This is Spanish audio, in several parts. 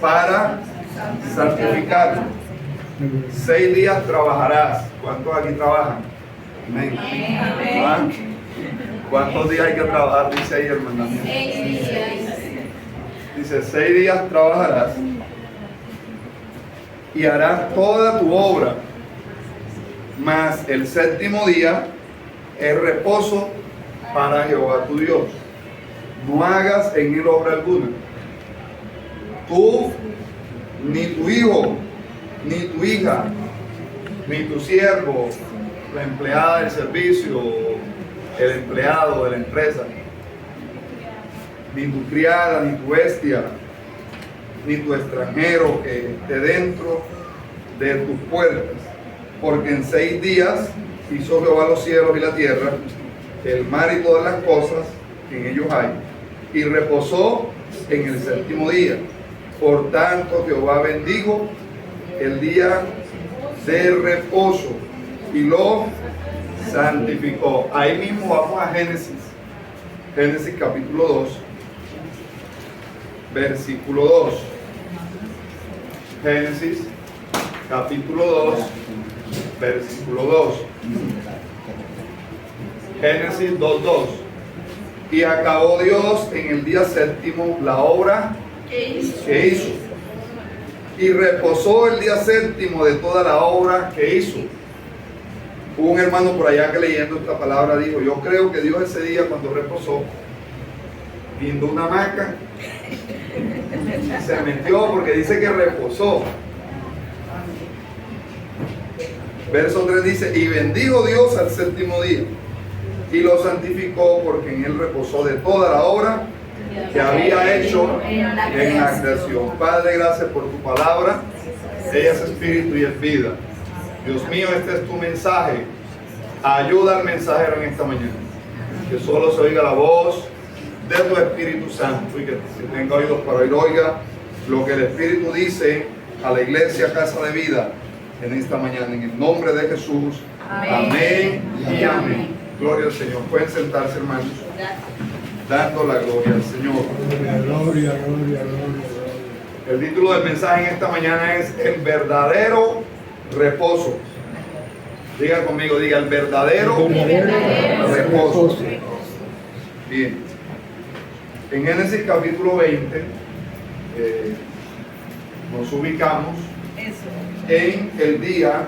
para santificarlo. 6 días trabajarás. ¿Cuántos aquí trabajan? Amén. ¿Ah? ¿Cuántos días hay que trabajar? Dice ahí el mandamiento. 6 días. Dice, 6 días trabajarás y harás toda tu obra, mas el 7º día es reposo para Jehová tu Dios. No hagas en él obra alguna. Tú, ni tu hijo, ni tu hija, ni tu siervo, la empleada del servicio, el empleado de la empresa, ni tu criada, ni tu bestia, ni tu extranjero que esté dentro de tus puertas, porque en 6 días hizo Jehová los cielos y la tierra, el mar y todas las cosas que en ellos hay, y reposó en el 7º día. Por tanto, Jehová bendijo el día de reposo y lo santificó. Ahí mismo vamos a Génesis capítulo 2, versículo 2. Génesis capítulo 2, versículo 2. Génesis 2:2. Y acabó Dios en el día 7º la obra que hizo. Y reposó el día 7º de toda la obra que hizo. Hubo un hermano por allá que leyendo esta palabra dijo, yo creo que Dios ese día cuando reposó, viendo una hamaca, se metió porque dice que reposó. Verso 3 dice, y bendijo Dios al 7º día y lo santificó porque en él reposó de toda la obra que había hecho en la creación. Padre, gracias por tu palabra. Ella es espíritu y es vida. Dios mío, este es tu mensaje. Ayuda al mensajero en esta mañana. Que solo se oiga la voz de tu Espíritu Santo y que si tenga oídos para oír, oiga lo que el Espíritu dice a la iglesia Casa de Vida en esta mañana. En el nombre de Jesús. Amén y amén. Gloria al Señor. Pueden sentarse, hermanos. Dando la gloria al Señor. Gloria. El título del mensaje en esta mañana es El verdadero reposo. Diga conmigo, diga el verdadero reposo. Bien. En Génesis capítulo 20 nos ubicamos en el día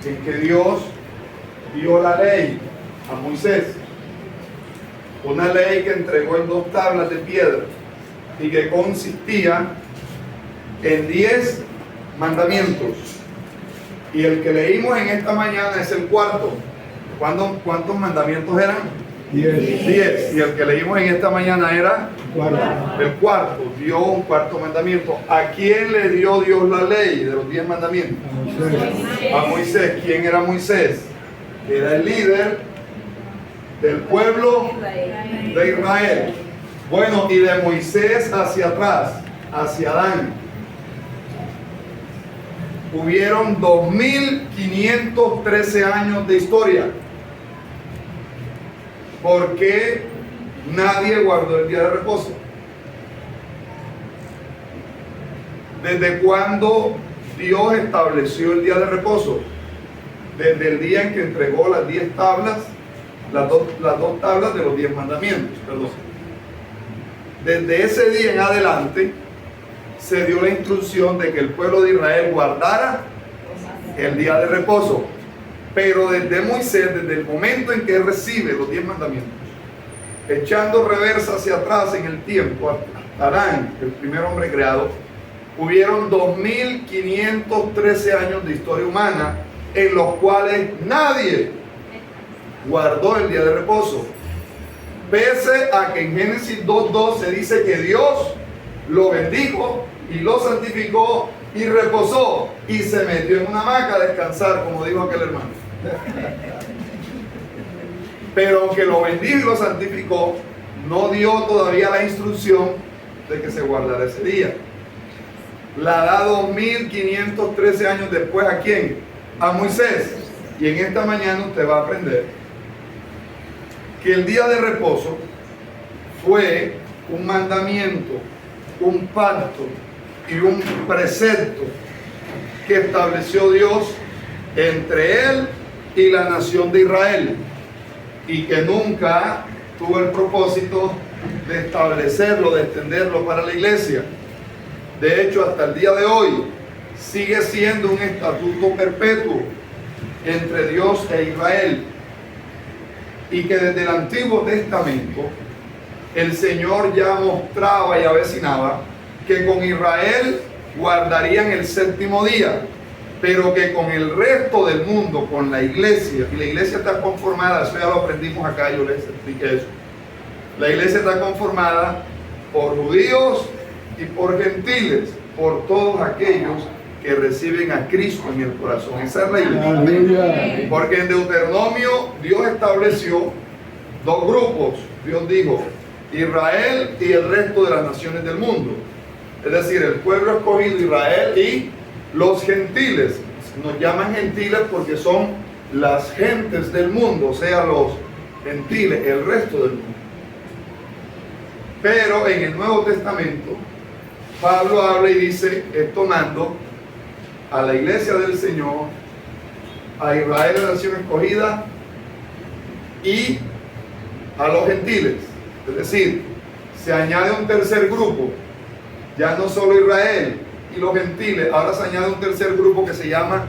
en que Dios dio la ley a Moisés. Una ley que entregó en 2 tablas de piedra y que consistía en 10 mandamientos. Y el que leímos en esta mañana es el 4. ¿Cuántos mandamientos eran? 10. Y el que leímos en esta mañana era el 4. Dio un 4º mandamiento. ¿A quién le dio Dios la ley de los 10 mandamientos? A Moisés. ¿Quién era Moisés? Era el líder del pueblo de Israel. Bueno, y de Moisés hacia atrás, hacia Adán, hubieron 2513 años de historia. ¿Por qué nadie guardó el día de reposo? ¿Desde cuándo Dios estableció el día de reposo? Desde el día en que entregó las 10 tablas, las dos tablas de los 10 mandamientos, perdón. Desde ese día en adelante se dio la instrucción de que el pueblo de Israel guardara el día de reposo. Pero desde Moisés, desde el momento en que recibe los 10 mandamientos, echando reversa hacia atrás en el tiempo, hasta Adán, el primer hombre creado, hubieron 2513 años de historia humana en los cuales nadie guardó el día de reposo. Pese a que en Génesis 2:2 se dice que Dios lo bendijo y lo santificó y reposó y se metió en una hamaca a descansar, como dijo aquel hermano. Pero aunque lo bendijo y lo santificó, no dio todavía la instrucción de que se guardara ese día. La da 2513 años después, ¿a quién? A Moisés. Y en esta mañana usted va a aprender que el día de reposo fue un mandamiento, un pacto y un precepto que estableció Dios entre él y la nación de Israel, y que nunca tuvo el propósito de establecerlo, de extenderlo para la iglesia. De hecho, hasta el día de hoy sigue siendo un estatuto perpetuo entre Dios e Israel, y que desde el Antiguo Testamento el Señor ya mostraba y avecinaba que con Israel guardarían el séptimo día, pero que con el resto del mundo, con la iglesia, y la iglesia está conformada, eso ya lo aprendimos acá, yo les expliqué eso, la iglesia está conformada por judíos y por gentiles, por todos aquellos que reciben a Cristo en el corazón. Esa es la iglesia. Porque en Deuteronomio Dios estableció dos grupos. Dios dijo, Israel y el resto de las naciones del mundo. Es decir, el pueblo escogido, Israel, y los gentiles. Nos llaman gentiles porque son las gentes del mundo, o sea, los gentiles, el resto del mundo. Pero en el Nuevo Testamento Pablo habla y dice, tomando a la iglesia del Señor, a Israel, la nación escogida, y a los gentiles. Es decir, se añade un tercer grupo, ya no solo Israel y los gentiles, ahora se añade un tercer grupo que se llama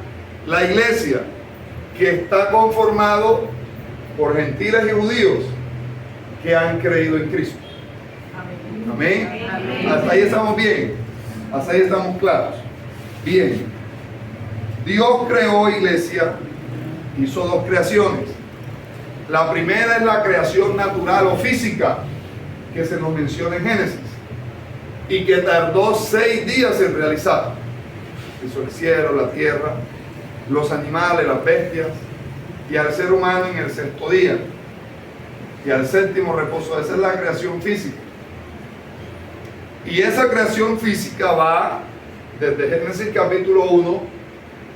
la iglesia, que está conformado por gentiles y judíos que han creído en Cristo. Amén. Amén. Hasta ahí estamos bien, hasta ahí estamos claros. Bien, Dios creó iglesia, hizo dos creaciones. La primera es la creación natural o física, que se nos menciona en Génesis, y que tardó 6 días en realizar. Hizo el cielo, la tierra, los animales, las bestias, y al ser humano en el 6º día, y al 7º reposo. Esa es la creación física. Y esa creación física va desde Génesis capítulo 1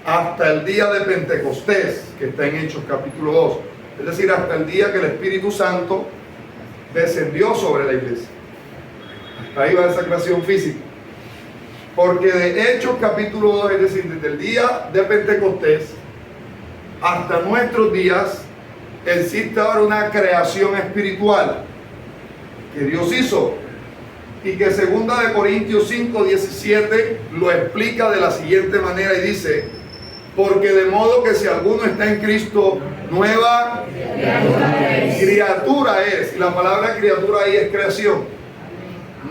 hasta el día de Pentecostés, que está en Hechos capítulo 2. Es decir, hasta el día que el Espíritu Santo descendió sobre la iglesia. Hasta ahí va esa creación física. Porque de Hechos capítulo 2, es decir, desde el día de Pentecostés hasta nuestros días, existe ahora una creación espiritual que Dios hizo, y que 2 Corintios 5:17 lo explica de la siguiente manera y dice: porque de modo que si alguno está en Cristo, nueva criatura es. Y la palabra criatura ahí es creación.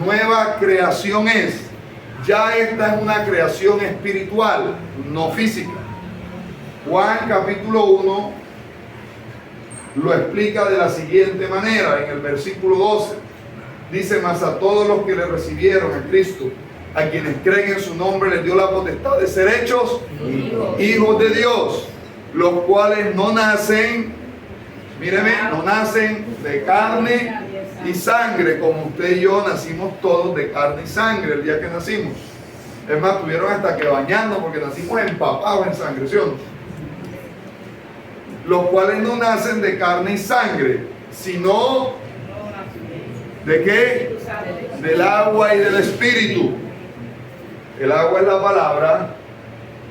Nueva creación es. Ya esta es una creación espiritual, no física. Juan capítulo 1 lo explica de la siguiente manera, en el versículo 12. Dice: mas a todos los que le recibieron a Cristo, a quienes creen en su nombre, les dio la potestad de ser hechos hijos de Dios, los cuales no nacen, míreme, no nacen de carne y sangre, como usted y yo nacimos todos de carne y sangre el día que nacimos. Es más, tuvieron hasta que bañarnos porque nacimos empapados en sangre, ¿sí o no? Los cuales no nacen de carne y sangre, sino ¿de qué? Del agua y del espíritu. El agua es la palabra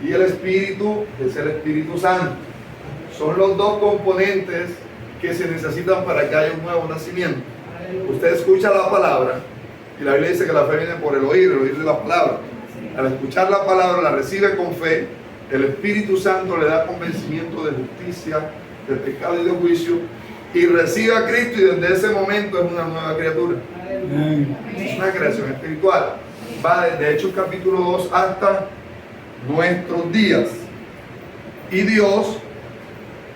y el espíritu es el Espíritu Santo. Son los dos componentes que se necesitan para que haya un nuevo nacimiento. Usted escucha la palabra y la Biblia dice que la fe viene por el oír de la palabra. Al escuchar la palabra, la recibe con fe, el Espíritu Santo le da convencimiento de justicia, de pecado y de juicio, y recibe a Cristo, y desde ese momento es una nueva criatura. Es una creación espiritual. Va desde Hechos capítulo 2 hasta nuestros días. Y Dios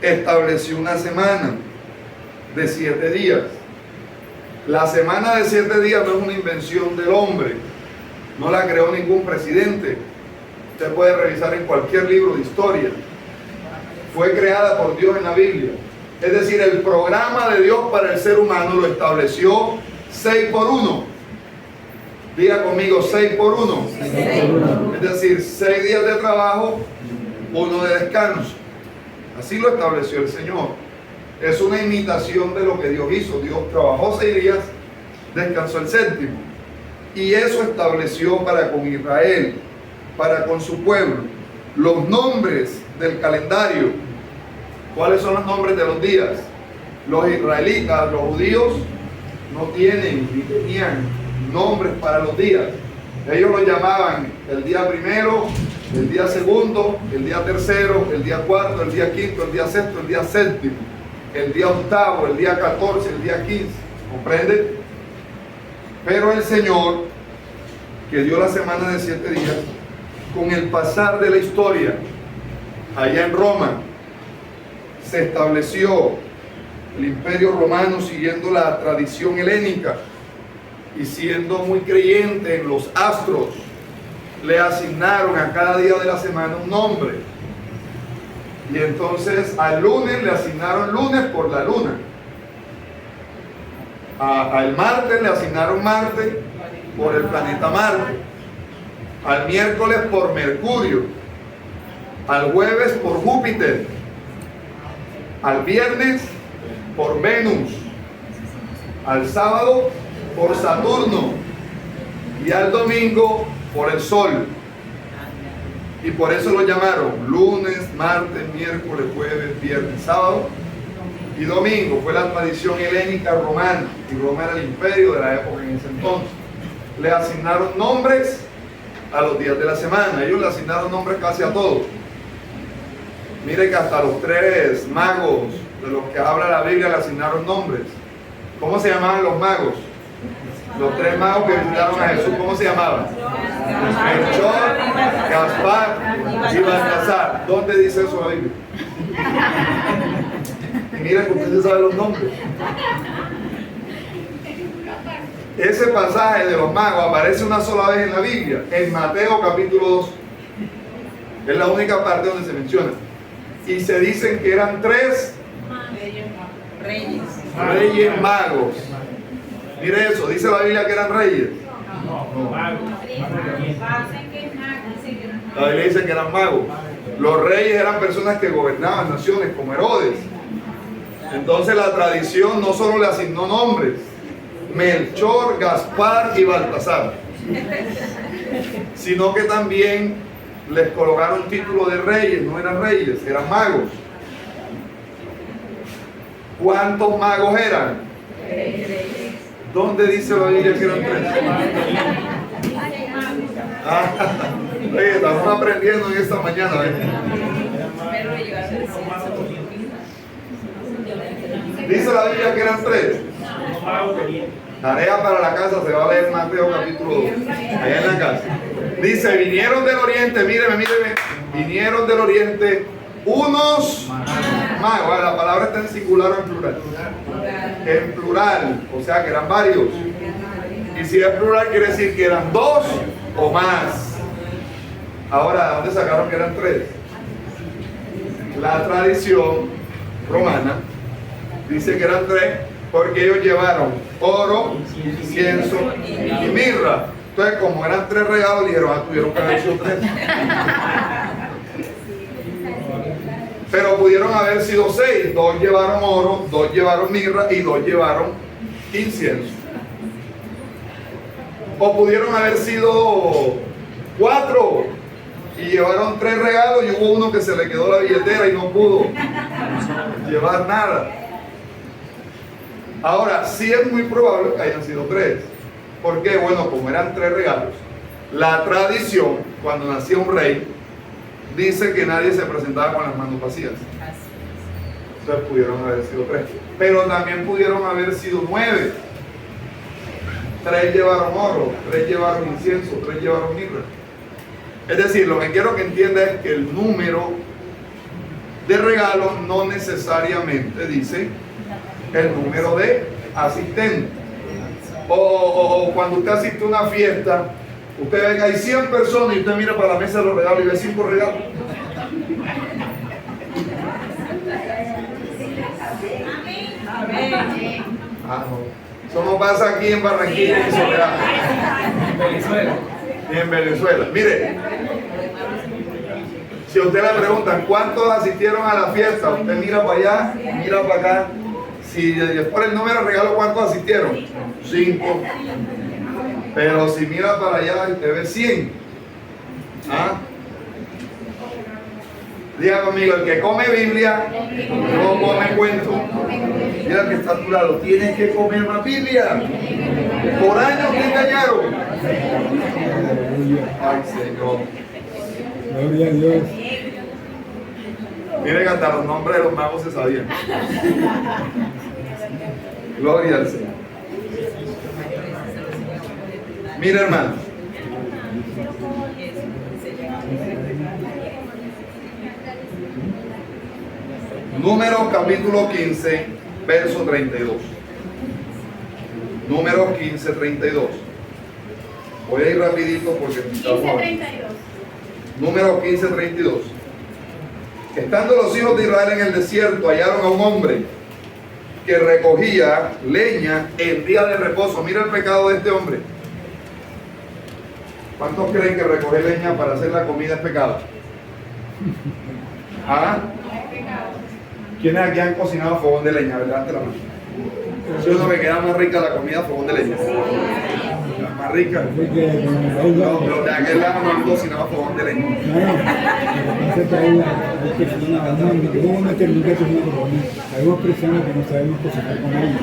estableció una semana de 7 días. La semana de 7 días no es una invención del hombre, no la creó ningún presidente. Usted puede revisar en cualquier libro de historia. Fue creada por Dios en la Biblia. Es decir, el programa de Dios para el ser humano lo estableció 6 por 1. Diga conmigo, 6 por 1. Es decir, 6 días de trabajo, 1 de descanso. Así lo estableció el Señor. Es una imitación de lo que Dios hizo. Dios trabajó 6 días, descansó el 7º. Y eso estableció para con Israel, para con su pueblo, los nombres del calendario. ¿Cuáles son los nombres de los días? Los israelitas, los judíos, no tienen ni tenían nombres para los días. Ellos lo llamaban el día primero, el día segundo, el día tercero, el día cuarto, el día quinto, el día sexto, el día séptimo, el día octavo, el día 14, el día 15. ¿Comprende? Pero el Señor, que dio la semana de 7 días, con el pasar de la historia, allá en Roma, se estableció el Imperio Romano siguiendo la tradición helénica y siendo muy creyente en los astros, le asignaron a cada día de la semana un nombre. Y entonces al lunes le asignaron lunes por la luna. Al martes le asignaron Marte por el planeta Marte. Al miércoles por Mercurio. Al jueves por Júpiter. Al viernes por Venus. Al sábado por Saturno. Y al domingo por el Sol. Y por eso lo llamaron lunes, martes, miércoles, jueves, viernes, sábado y domingo. Fue la tradición helénica romana, y Roma era el imperio de la época en ese entonces. Le asignaron nombres a los días de la semana. Ellos le asignaron nombres casi a todos. Mire que hasta los 3 magos de los que habla la Biblia le asignaron nombres. ¿Cómo se llamaban los magos? Los 3 magos que visitaron a Jesús, ¿cómo se llamaban? Melchor, Gaspar y Baltasar. ¿Dónde dice eso la Biblia? Y mira que usted sabe los nombres. Ese pasaje de los magos aparece una sola vez en la Biblia, en Mateo capítulo 2. Es la única parte donde se menciona. Y se dicen que eran 3 reyes magos. Mire eso, dice la Biblia que eran reyes. La Biblia dice que eran magos. Los reyes eran personas que gobernaban naciones, como Herodes. Entonces la tradición no solo le asignó nombres: Melchor, Gaspar y Baltasar, sino que también les colocaron título de reyes. No eran reyes, eran magos. ¿Cuántos magos eran? ¿Dónde dice la Biblia que eran 3? Oye, estamos aprendiendo en esta mañana. Dice la Biblia que eran 3. Tarea para la casa, se va a leer Mateo capítulo 2, allá en la casa. Dice, vinieron del oriente, míreme, vinieron del oriente unos magos. La palabra está en singular o en plural. En plural, o sea que eran varios. Y si es plural quiere decir que eran 2 o más. Ahora, ¿de dónde sacaron que eran 3? La tradición romana dice que eran 3 porque ellos llevaron oro, incienso y mirra. Entonces, como eran 3 regalos, dijeron, tuvieron que haber sido 3. Pero pudieron haber sido 6. 2 llevaron oro, 2 llevaron mirra y 2 llevaron incienso. O pudieron haber sido 4 y llevaron 3 regalos y hubo uno que se le quedó la billetera y no pudo llevar nada. Ahora, sí es muy probable que hayan sido 3. ¿Por qué? Bueno, como eran 3 regalos, la tradición, cuando nacía un rey, dice que nadie se presentaba con las manos vacías. Entonces pudieron haber sido 3. Pero también pudieron haber sido 9. 3 llevaron oro, 3 llevaron incienso, 3 llevaron mirra. Es decir, lo que quiero que entienda es que el número de regalos no necesariamente dice el número de asistentes. O cuando usted asiste a una fiesta, usted ve que hay 100 personas y usted mira para la mesa de los regalos y ve 5 regalos. No. Eso no pasa aquí en Barranquilla, en Soledad. Ni en Venezuela. Mire, si a usted le preguntan cuántos asistieron a la fiesta, usted mira para allá, mira para acá. Si después el número de regalos, ¿cuántos asistieron? 5. Pero si mira para allá y te ve 100. ¿Ah? Diga conmigo, el que come Biblia no come cuento. Mira que está a tu lado, tienes que comer más Biblia. Por años te engañaron. Ay, Señor. Gloria a Dios. Miren que hasta los nombres de los magos se sabían. Gloria al Señor. Mira, hermano. Números capítulo 15, verso 32. Números 15, 32. Voy a ir rapidito porque 15:32. Números 15, 32. Estando los hijos de Israel en el desierto, hallaron a un hombre que recogía leña en día de reposo. Mira el pecado de este hombre. ¿Cuántos creen que recoger leña para hacer la comida es pecado? ¿Ah? ¿Quiénes aquí han cocinado a fogón de leña? Levante la mano. Si uno me queda más rica la comida a fogón de leña. Más rica. No, pero de aquel lado no han cocinado a fogón de leña. Hay dos personas que no sabemos cocinar con ellos.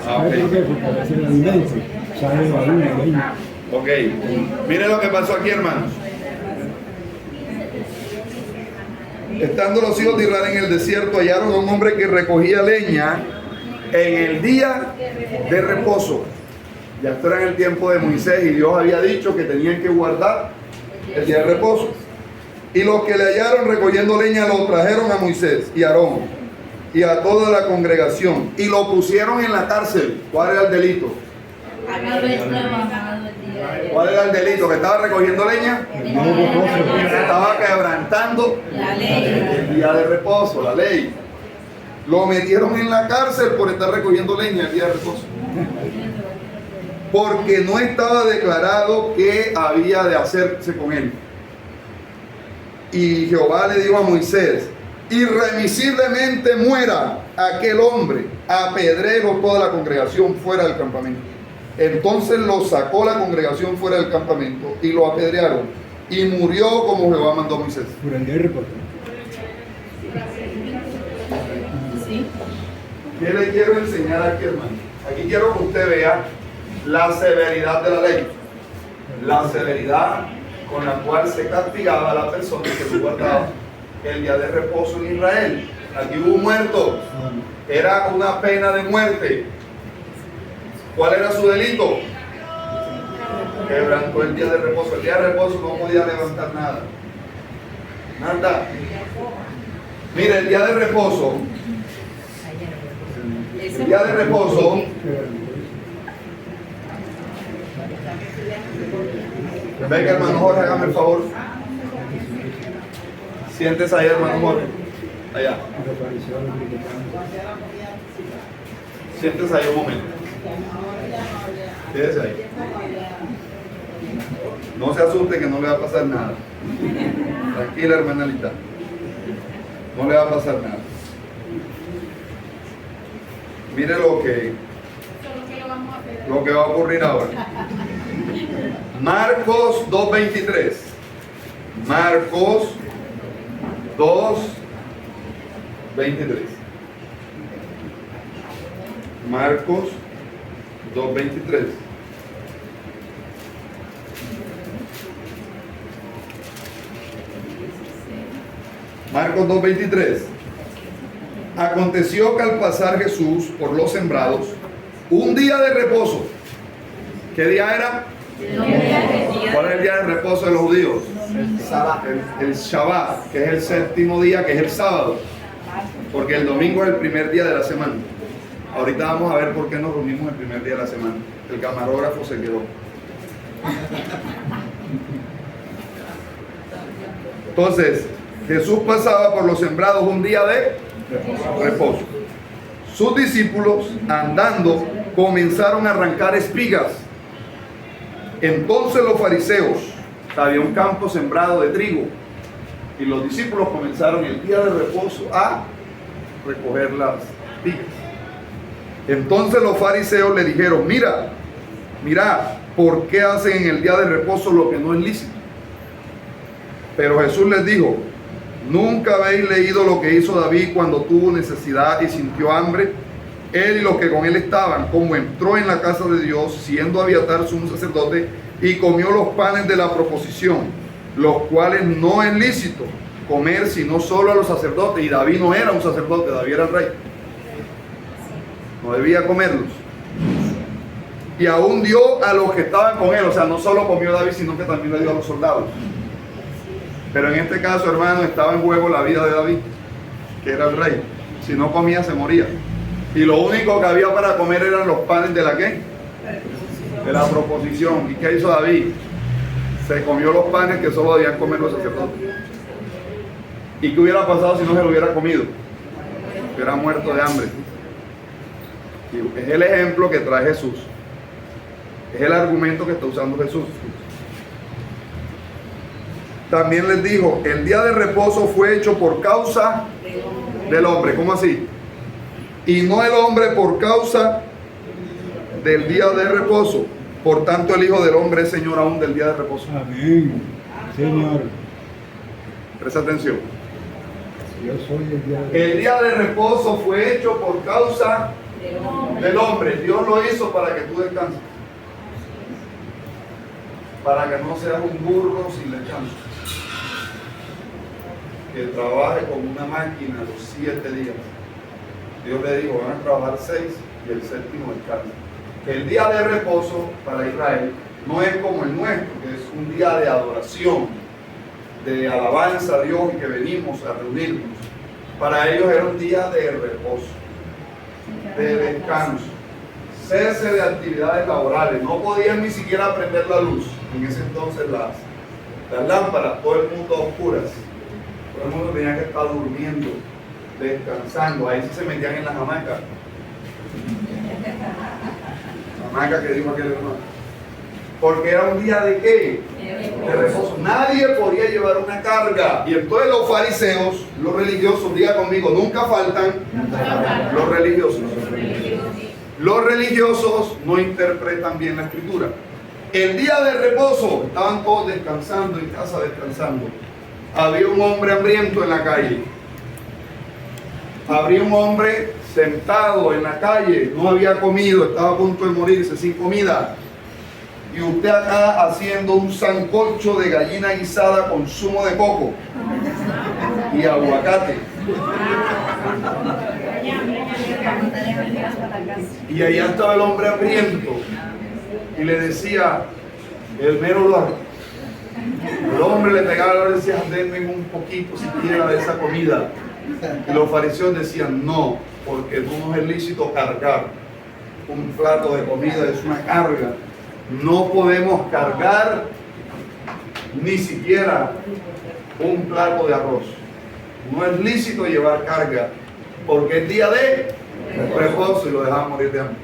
¿Sabes por qué? Porque a veces la evidencia sale de una leña. Ok. Mire lo que pasó aquí, hermanos. Estando los hijos de Israel en el desierto, hallaron a un hombre que recogía leña en el día de reposo. Ya esto era en el tiempo de Moisés y Dios había dicho que tenían que guardar el día de reposo. Y los que le hallaron recogiendo leña lo trajeron a Moisés y a Aarón y a toda la congregación y lo pusieron en la cárcel. ¿Cuál era el delito? ¿Cuál era el delito? ¿Que estaba recogiendo leña? Estaba quebrantando el día de reposo, la ley. Lo metieron en la cárcel por estar recogiendo leña el día de reposo. Porque no estaba declarado qué había de hacerse con él. Y Jehová le dijo a Moisés: irremisiblemente muera aquel hombre, apedréelo toda la congregación fuera del campamento. Entonces lo sacó la congregación fuera del campamento y lo apedrearon, y murió como Jehová mandó a Moisés. Por el día de reposo. ¿Qué le quiero enseñar aquí, hermano? Aquí quiero que usted vea la severidad de la ley, la severidad con la cual se castigaba a la persona que no guardaba el día de reposo en Israel. Aquí hubo un muerto, era una pena de muerte. ¿Cuál era su delito? Quebrantó el día de reposo. El día de reposo no podía levantar nada. Nada. Mire, el día de reposo. El día de reposo. Venga, hermano Jorge, hágame el favor. Siéntese ahí, hermano Jorge. Allá. Siéntese ahí un momento. Quédese ahí. No se asuste que no le va a pasar nada. Tranquila, hermana Lita. No le va a pasar nada. Mire lo que va a ocurrir ahora. Marcos 2:23. Marcos 2:23. Marcos 2:23. Marcos 2:23. Aconteció que al pasar Jesús por los sembrados, un día de reposo. ¿Qué día era? ¿Cuál es el día de reposo de los judíos? El Shabbat, que es el séptimo día, que es el sábado. Porque el domingo es el primer día de la semana. Ahorita vamos a ver por qué nos reunimos el primer día de la semana. El camarógrafo se quedó. Entonces, Jesús pasaba por los sembrados un día de reposo. Sus discípulos, andando, comenzaron a arrancar espigas. Entonces los fariseos, había un campo sembrado de trigo, y los discípulos comenzaron el día de reposo a recoger las espigas. Entonces los fariseos le dijeron: mirad, ¿por qué hacen en el día de reposo lo que no es lícito? Pero Jesús les dijo, ¿nunca habéis leído lo que hizo David cuando tuvo necesidad y sintió hambre? Él y los que con él estaban, como entró en la casa de Dios, siendo Abiatar sumo sacerdote, y comió los panes de la proposición, los cuales no es lícito comer sino solo a los sacerdotes. Y David no era un sacerdote, David era el rey. No debía comerlos. Y aún dio a los que estaban con él, o sea, no solo comió David, sino que también le dio a los soldados. Pero en este caso, hermano, estaba en juego la vida de David, que era el rey. Si no comía, se moría. Y lo único que había para comer eran los panes de la ¿qué? De la proposición. ¿Y qué hizo David? Se comió los panes que solo debían comer los sacerdotes. ¿Y qué hubiera pasado si no se lo hubiera comido? Hubiera muerto de hambre. Y es el ejemplo que trae Jesús. Es el argumento que está usando Jesús. También les dijo, el día de reposo fue hecho por causa del hombre. ¿Cómo así? Y no el hombre por causa del día de reposo. Por tanto, el Hijo del Hombre es Señor aún del día de reposo. Amén. Señor. Presta atención. Yo soy el día de... El día de reposo fue hecho por causa del hombre. Dios lo hizo para que tú descanses. Para que no seas un burro sin descanso. Que trabaje como una máquina los 7 días. Dios le dijo, van a trabajar 6 y el séptimo descansa. El día de reposo para Israel no es como el nuestro, que es un día de adoración, de alabanza a Dios y que venimos a reunirnos. Para ellos era un día de reposo, de descanso, cese de actividades laborales. No podían ni siquiera prender la luz. En ese entonces las lámparas, todo el mundo a oscuras. Todo el mundo tenía que estar durmiendo, descansando. Ahí sí se metían en las hamacas. La hamaca que dijo aquel hermano. Porque era un día de ¿qué? De reposo. Nadie podía llevar una carga. Y entonces los fariseos, los religiosos, diga conmigo, nunca faltan los religiosos. Los religiosos no interpretan bien la escritura. El día de reposo, estaban todos descansando en casa, descansando. Había un hombre hambriento en la calle. Habría un hombre sentado en la calle, no había comido, estaba a punto de morirse sin comida. Y usted acá haciendo un sancocho de gallina guisada con zumo de coco y aguacate. Y allá estaba el hombre hambriento y le decía, el mero lugar. El hombre le pegaba y le decía, denme un poquito siquiera de esa comida. Y los fariseos decían, no, porque no es lícito cargar un plato de comida, es una carga. No podemos cargar ni siquiera un plato de arroz. No es lícito llevar carga, porque es día de reposo y lo dejaban morir de hambre.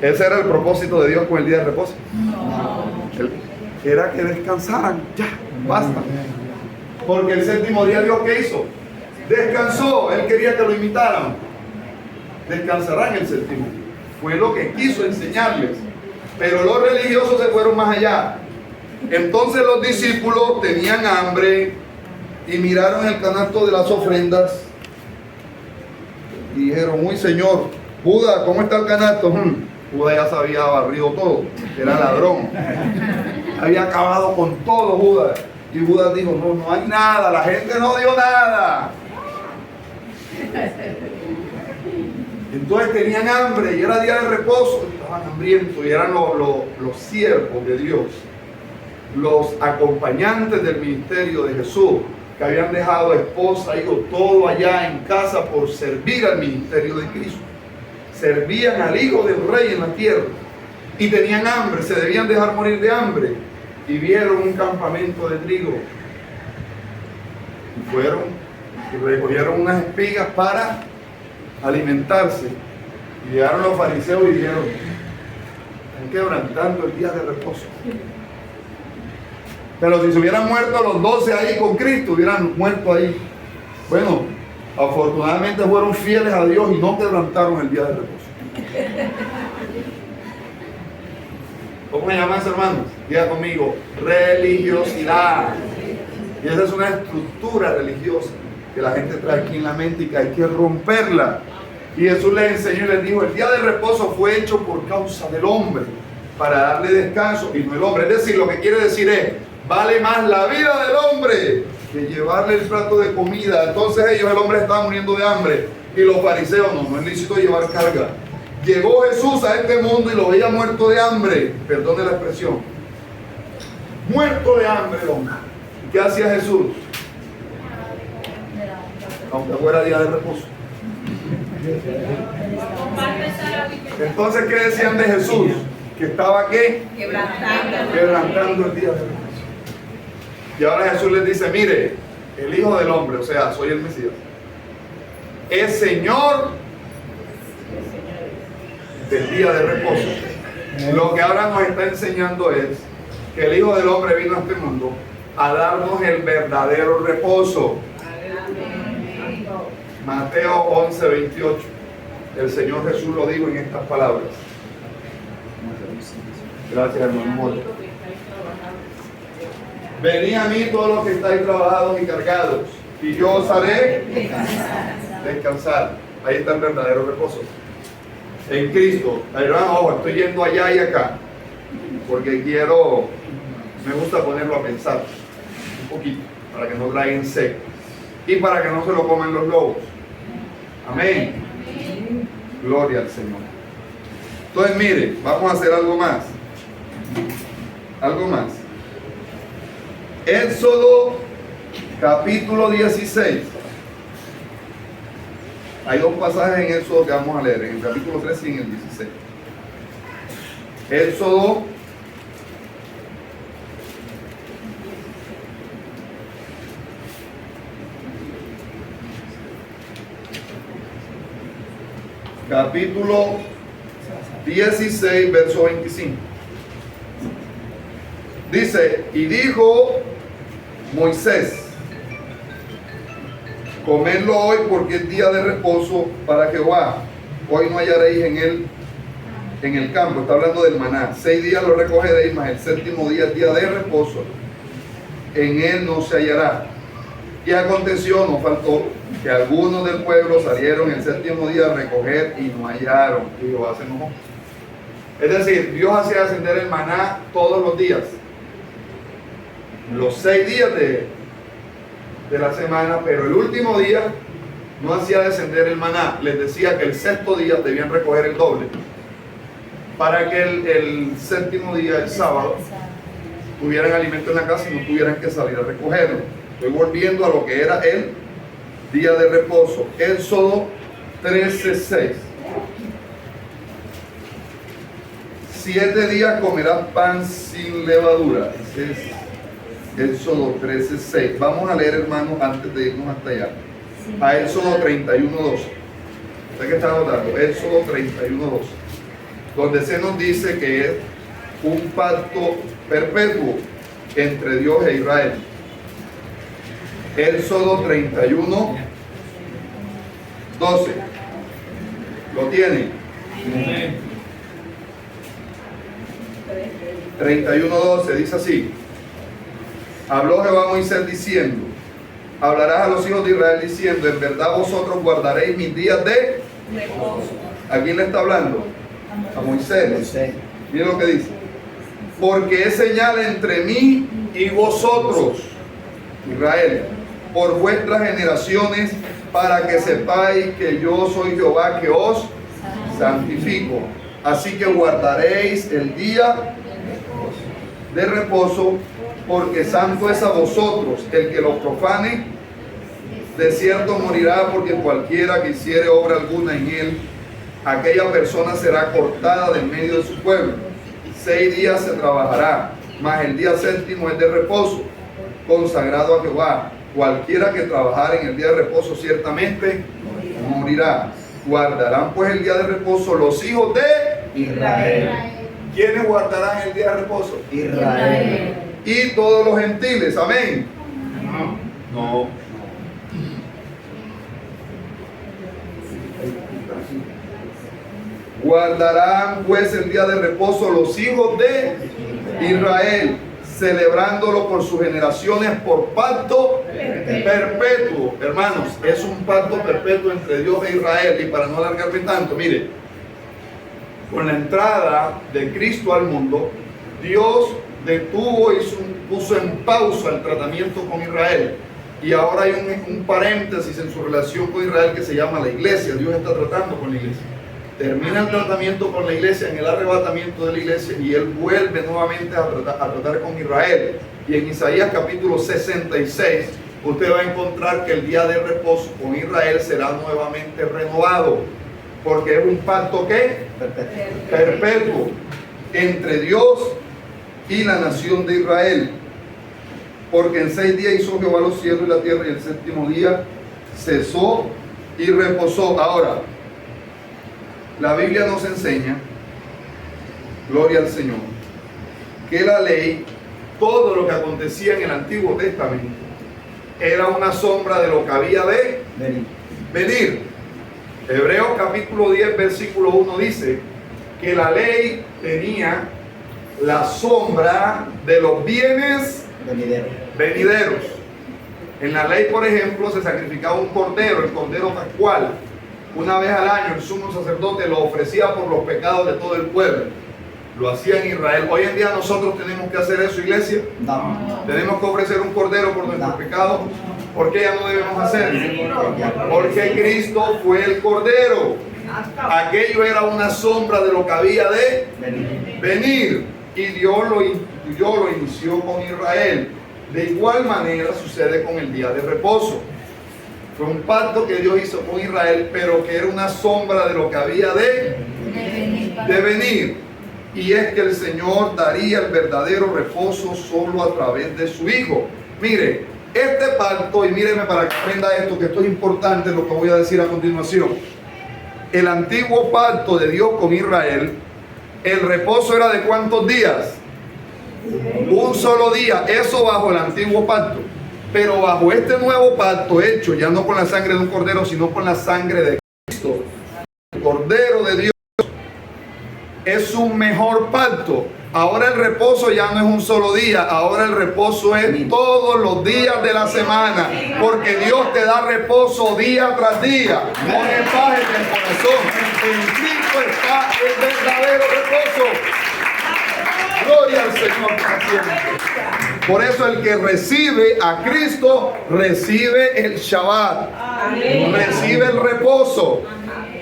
Ese era el propósito de Dios con el día de reposo. Era que descansaran, ya, basta. Porque el séptimo día Dios ¿qué hizo? Descansó, Él quería que lo imitaran. Descansarán el séptimo. Fue lo que quiso enseñarles. Pero los religiosos se fueron más allá. Entonces los discípulos tenían hambre y miraron el canasto de las ofrendas y dijeron, uy Señor, Judas, ¿cómo está el canasto? Judas ya se había barrido todo, era ladrón. Había acabado con todo Judas. Y Judas dijo, no hay nada, la gente no dio nada. Entonces tenían hambre y era día de reposo, estaban hambrientos y eran los siervos de Dios, los acompañantes del ministerio de Jesús, que habían dejado esposa, hijos, todo allá en casa por servir al ministerio de Cristo. Servían al Hijo del Rey en la tierra y tenían hambre, se debían dejar morir de hambre. Y vieron un campamento de trigo y fueron y recogieron unas espigas para alimentarse. Y llegaron los fariseos y dijeron, están quebrantando el día de reposo. Pero si se hubieran muerto los 12 ahí con Cristo, hubieran muerto ahí. Bueno, afortunadamente fueron fieles a Dios y no quebrantaron el día de reposo. ¿Cómo se llama eso, hermanos? Diga conmigo, religiosidad. Y esa es una estructura religiosa que la gente trae aquí en la mente y que hay que romperla. Y Jesús les enseñó y les dijo, el día de reposo fue hecho por causa del hombre, para darle descanso y no el hombre. Es decir, lo que quiere decir es, vale más la vida del hombre que llevarle el plato de comida. Entonces ellos, el hombre estaba muriendo de hambre y los fariseos, no es lícito llevar carga. Llegó Jesús a este mundo y lo veía muerto de hambre, perdone la expresión, muerto de hambre el hombre. ¿Qué hacía Jesús? Aunque fuera día de reposo. Entonces, ¿qué decían de Jesús? Que estaba ¿qué? Quebrantando el día de reposo. Y ahora Jesús les dice, mire, el Hijo del Hombre, o sea, soy el Mesías, es Señor del día de reposo. Lo que ahora nos está enseñando es que el Hijo del Hombre vino a este mundo a darnos el verdadero reposo. Mateo 11:28. El Señor Jesús lo dijo en estas palabras. Gracias, hermano. Venid a mí todos los que estáis trabajados y cargados, y yo os haré descansar. Ahí está el verdadero reposo. En Cristo. Hermano, ojo, estoy yendo allá y acá, porque me gusta ponerlo a pensar un poquito, para que no traigan seco y para que no se lo coman los lobos. Amén. Gloria al Señor. Entonces, mire, vamos a hacer algo más. Algo más. Éxodo capítulo 16. Hay dos pasajes en Éxodo que vamos a leer, en el capítulo 13 y en el 16. Éxodo capítulo 16, verso 25. Dice, y dijo Moisés, comedlo hoy porque es día de reposo para Jehová. Hoy no hallaréis en el campo. Está hablando del maná. 6 días lo recogeréis, mas el séptimo día es día de reposo. En él no se hallará. Y aconteció, no faltó, que algunos del pueblo salieron el séptimo día a recoger y no hallaron. Y Jehová se enojó. Es decir, Dios hacía descender el maná todos los días. Los 6 días de la semana, pero el último día no hacía descender el maná. Les decía que el sexto día debían recoger el doble, para que el séptimo día, el sábado, tuvieran alimento en la casa y no tuvieran que salir a recogerlo. Estoy volviendo a lo que era el día de reposo. Éxodo 13:6. 7 días comerás pan sin levadura. Ese es Éxodo 13:6. Vamos a leer, hermanos, antes de irnos hasta allá. A Éxodo 31:12. ¿Usted qué está notando? Éxodo 31:12. Donde se nos dice que es un pacto perpetuo entre Dios e Israel. Éxodo 31:12. ¿Lo tienen? 31:12 dice así. Habló Jehová a Moisés diciendo, hablarás a los hijos de Israel diciendo, en verdad vosotros guardaréis mis días de reposo. ¿A quién le está hablando? A Moisés. Miren lo que dice. Porque es señal entre mí y vosotros, Israel, por vuestras generaciones, para que sepáis que yo soy Jehová que os santifico. Así que guardaréis el día de reposo, porque santo es a vosotros. El que lo profane, de cierto morirá, porque cualquiera que hiciere obra alguna en él, aquella persona será cortada del medio de su pueblo. 6 días se trabajará, mas el día séptimo es de reposo, consagrado a Jehová. Cualquiera que trabajare en el día de reposo ciertamente morirá. Guardarán pues el día de reposo los hijos de Israel. ¿Quiénes guardarán el día de reposo? Israel. Y todos los gentiles, amén. No. Guardarán pues el día de reposo los hijos de Israel, celebrándolo por sus generaciones por pacto perpetuo. Hermanos, es un pacto perpetuo entre Dios e Israel. Y para no alargarme tanto, mire, con la entrada de Cristo al mundo, Dios detuvo y puso en pausa el tratamiento con Israel. Y ahora hay un paréntesis en su relación con Israel que se llama la iglesia. Dios está tratando con la iglesia. Termina el tratamiento con la iglesia en el arrebatamiento de la iglesia y Él vuelve nuevamente a tratar con Israel. Y en Isaías capítulo 66 usted va a encontrar que el día de reposo con Israel será nuevamente renovado, porque es un pacto ¿qué? Perpetuo entre Dios y la nación de Israel. Porque en 6 días hizo Jehová los cielos y la tierra, y el séptimo día cesó y reposó. Ahora, la Biblia nos enseña, gloria al Señor, que la ley, todo lo que acontecía en el Antiguo Testamento, era una sombra de lo que había de venir. Hebreos capítulo 10, versículo 1 dice que la ley tenía la sombra de los bienes venideros. En la ley, por ejemplo, se sacrificaba un cordero, el cordero pascual. Una vez al año el sumo sacerdote lo ofrecía por los pecados de todo el pueblo. Lo hacía en Israel. Hoy en día nosotros tenemos que hacer eso, iglesia. No. Tenemos que ofrecer un cordero por nuestros pecados. ¿Por qué ya no debemos hacerlo? Porque Cristo fue el cordero. Aquello era una sombra de lo que había de venir. Y Dios lo inició con Israel. De igual manera sucede con el día de reposo. Fue un pacto que Dios hizo con Israel, pero que era una sombra de lo que había de venir. Y es que el Señor daría el verdadero reposo solo a través de su Hijo. Mire, este pacto, y míreme para que aprenda esto, que esto es importante lo que voy a decir a continuación. El antiguo pacto de Dios con Israel, el reposo era de ¿cuántos días? Un solo día, eso bajo el antiguo pacto. Pero bajo este nuevo pacto hecho ya no con la sangre de un cordero, sino con la sangre de Cristo, el Cordero de Dios, es un mejor pacto. Ahora el reposo ya no es un solo día, ahora el reposo es todos los días de la semana, porque Dios te da reposo día tras día. No le bajes el corazón, en Cristo está el verdadero reposo. Gloria al Señor para siempre. Por eso el que recibe a Cristo recibe el Shabbat, recibe el reposo.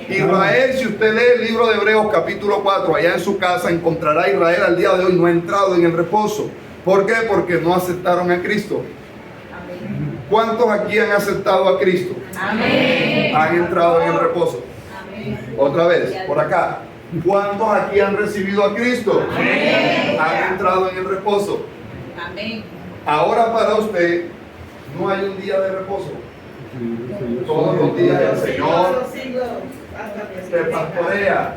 Israel, si usted lee el libro de Hebreos capítulo 4, allá en su casa encontrará a Israel al día de hoy no ha entrado en el reposo. ¿Por qué? Porque no aceptaron a Cristo. ¿Cuántos aquí han aceptado a Cristo? Amén. Han entrado en el reposo. Amén. Otra vez, por acá. ¿Cuántos aquí han recibido a Cristo? Amén. Han entrado en el reposo. Amén. Ahora para usted no hay un día de reposo. Todos los días el Señor te pastorea.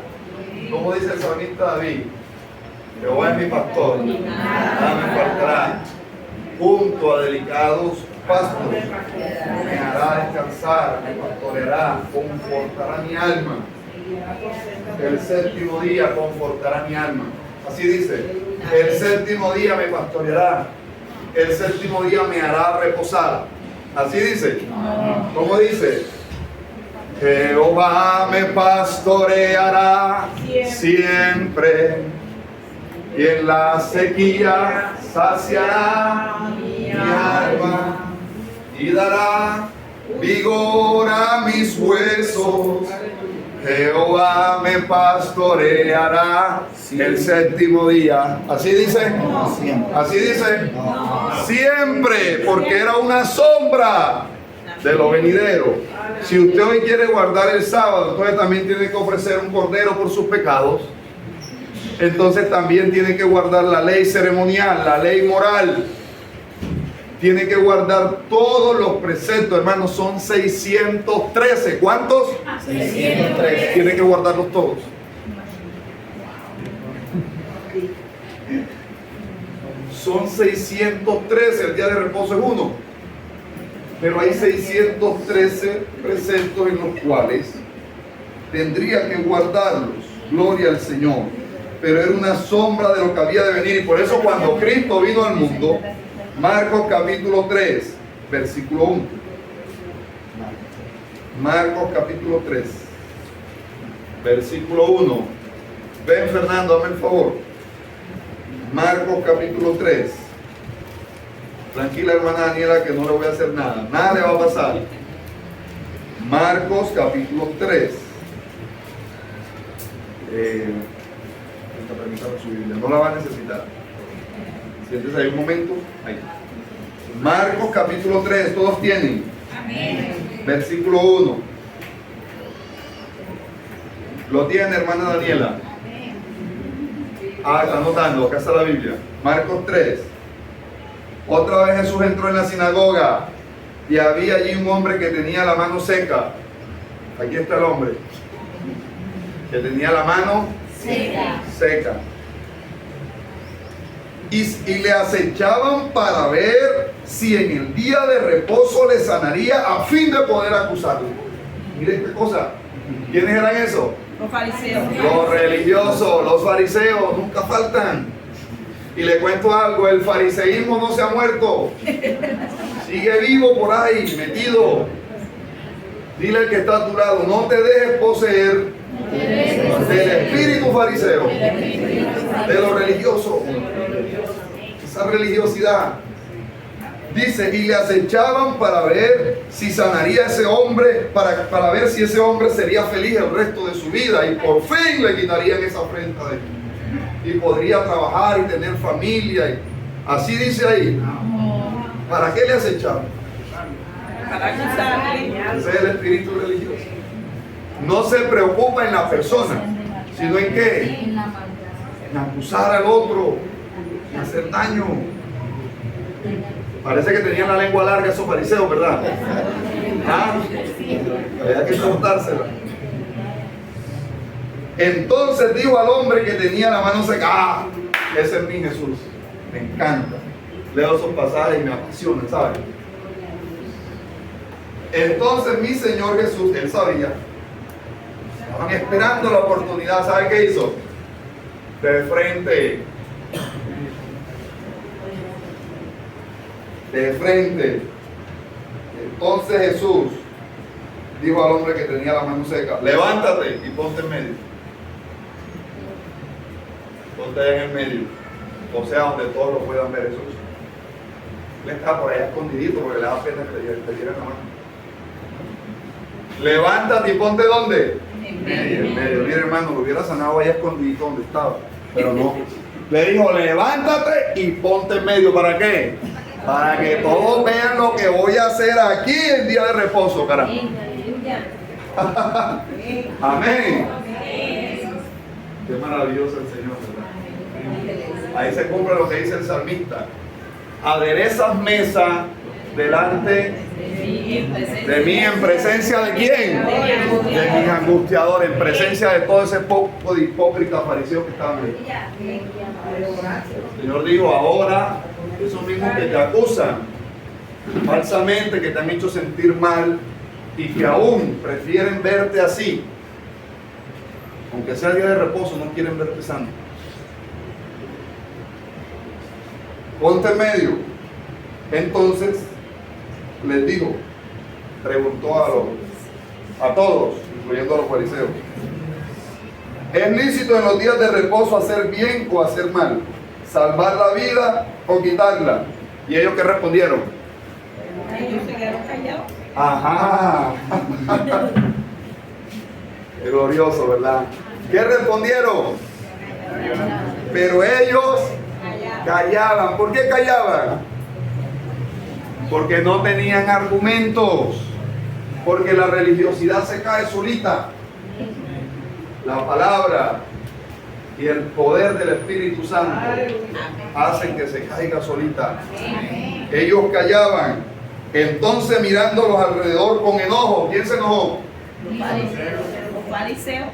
Como dice el salmista David, Jehová es mi pastor, nada me faltará. Junto a delicados pastos me hará descansar, me pastoreará, confortará mi alma. El séptimo día confortará mi alma. Así dice, el séptimo día me pastoreará, el séptimo día me hará reposar. Así dice. ¿Cómo dice? Jehová me pastoreará siempre, y en la sequía saciará mi alma y dará vigor a mis huesos. Jehová me pastoreará el séptimo día. ¿Así dice? ¿Así dice? Siempre, porque era una sombra de lo venidero. Si usted hoy quiere guardar el sábado, entonces también tiene que ofrecer un cordero por sus pecados. Entonces también tiene que guardar la ley ceremonial, la ley moral. Tiene que guardar todos los preceptos, hermanos, son 613. ¿Cuántos? 613. Tiene que guardarlos todos. Son 613, el día de reposo es uno. Pero hay 613 preceptos en los cuales tendría que guardarlos. Gloria al Señor. Pero era una sombra de lo que había de venir. Y por eso cuando Cristo vino al mundo, Marcos capítulo 3, versículo 1. Marcos capítulo 3, versículo 1. Ven, Fernando, dame el favor. Marcos capítulo 3. Tranquila, hermana Daniela, que no le voy a hacer nada. Nada le va a pasar. Marcos capítulo 3. Permítame su Biblia, no la va a necesitar. Siéntese ahí un momento. Ahí. Marcos capítulo 3, todos tienen. Amén. Versículo 1. ¿Lo tiene, hermana Daniela? Está anotando, acá está la Biblia. Marcos 3. Otra vez Jesús entró en la sinagoga y había allí un hombre que tenía la mano seca. Aquí está el hombre. Que tenía la mano seca. Y le acechaban para ver si en el día de reposo le sanaría a fin de poder acusarlo. Miren qué cosa. ¿Quiénes eran esos? Los fariseos. Los religiosos, los fariseos, nunca faltan. Y le cuento algo, el fariseísmo no se ha muerto. Sigue vivo por ahí, metido. Dile al que está a tu lado, no te dejes poseer del espíritu fariseo, de lo religioso. Esa religiosidad. Dice, y le acechaban para ver si sanaría a ese hombre, para ver si ese hombre sería feliz el resto de su vida, y por fin le quitarían esa afrenta de él. Y podría trabajar y tener familia. Y así dice ahí. ¿Para qué le acechaban? Para acusarle. Ese es el espíritu religioso. No se preocupa en la persona, sino en qué? En acusar al otro, en hacer daño. Parece que tenían la lengua larga esos fariseos, ¿verdad? ¿Ah? Había que cortársela. Entonces dijo al hombre que tenía la mano seca, ¡ah! Ese es mi Jesús. Me encanta. Leo esos pasajes y me apasionan, ¿sabes? Entonces mi Señor Jesús, él sabía, estaban esperando la oportunidad. ¿Sabe qué hizo? De frente. De frente. Entonces Jesús dijo al hombre que tenía la mano seca, levántate y ponte en medio. Ponte ahí en el medio. O sea, donde todos lo puedan ver. Jesús. Él está por allá escondidito porque le da pena que le dieran la mano. Levántate y ponte ¿dónde? En medio. Mira, hermano, lo hubiera sanado allá escondidito donde estaba, pero no. Le dijo, levántate y ponte en medio. ¿Para qué? Para que todos vean lo que voy a hacer aquí el día de reposo, carajo. Amén. Qué maravilloso el Señor, ¿verdad? Ahí se cumple lo que dice el salmista. Aderezas mesa delante de mí, en presencia de quién? De mis angustiadores, en presencia de todo ese poco de hipócritas fariseos que estaban ahí. El Señor dijo, ahora esos mismos que te acusan falsamente, que te han hecho sentir mal y que aún prefieren verte así, aunque sea día de reposo, no quieren verte sano. Ponte en medio. Entonces les dijo, preguntó a todos, incluyendo a los fariseos, ¿es lícito en los días de reposo hacer bien o hacer mal? ¿Salvar la vida o quitarla? ¿Y ellos qué respondieron? Ellos se quedaron callados. Ajá. Qué glorioso, ¿verdad? ¿Qué respondieron? Pero ellos callaban. ¿Por qué callaban? Porque no tenían argumentos. Porque la religiosidad se cae solita. La palabra y el poder del Espíritu Santo hacen que se caiga solita. Ellos callaban. Entonces, mirándolos alrededor con enojo, ¿quién se enojó? Los fariseos.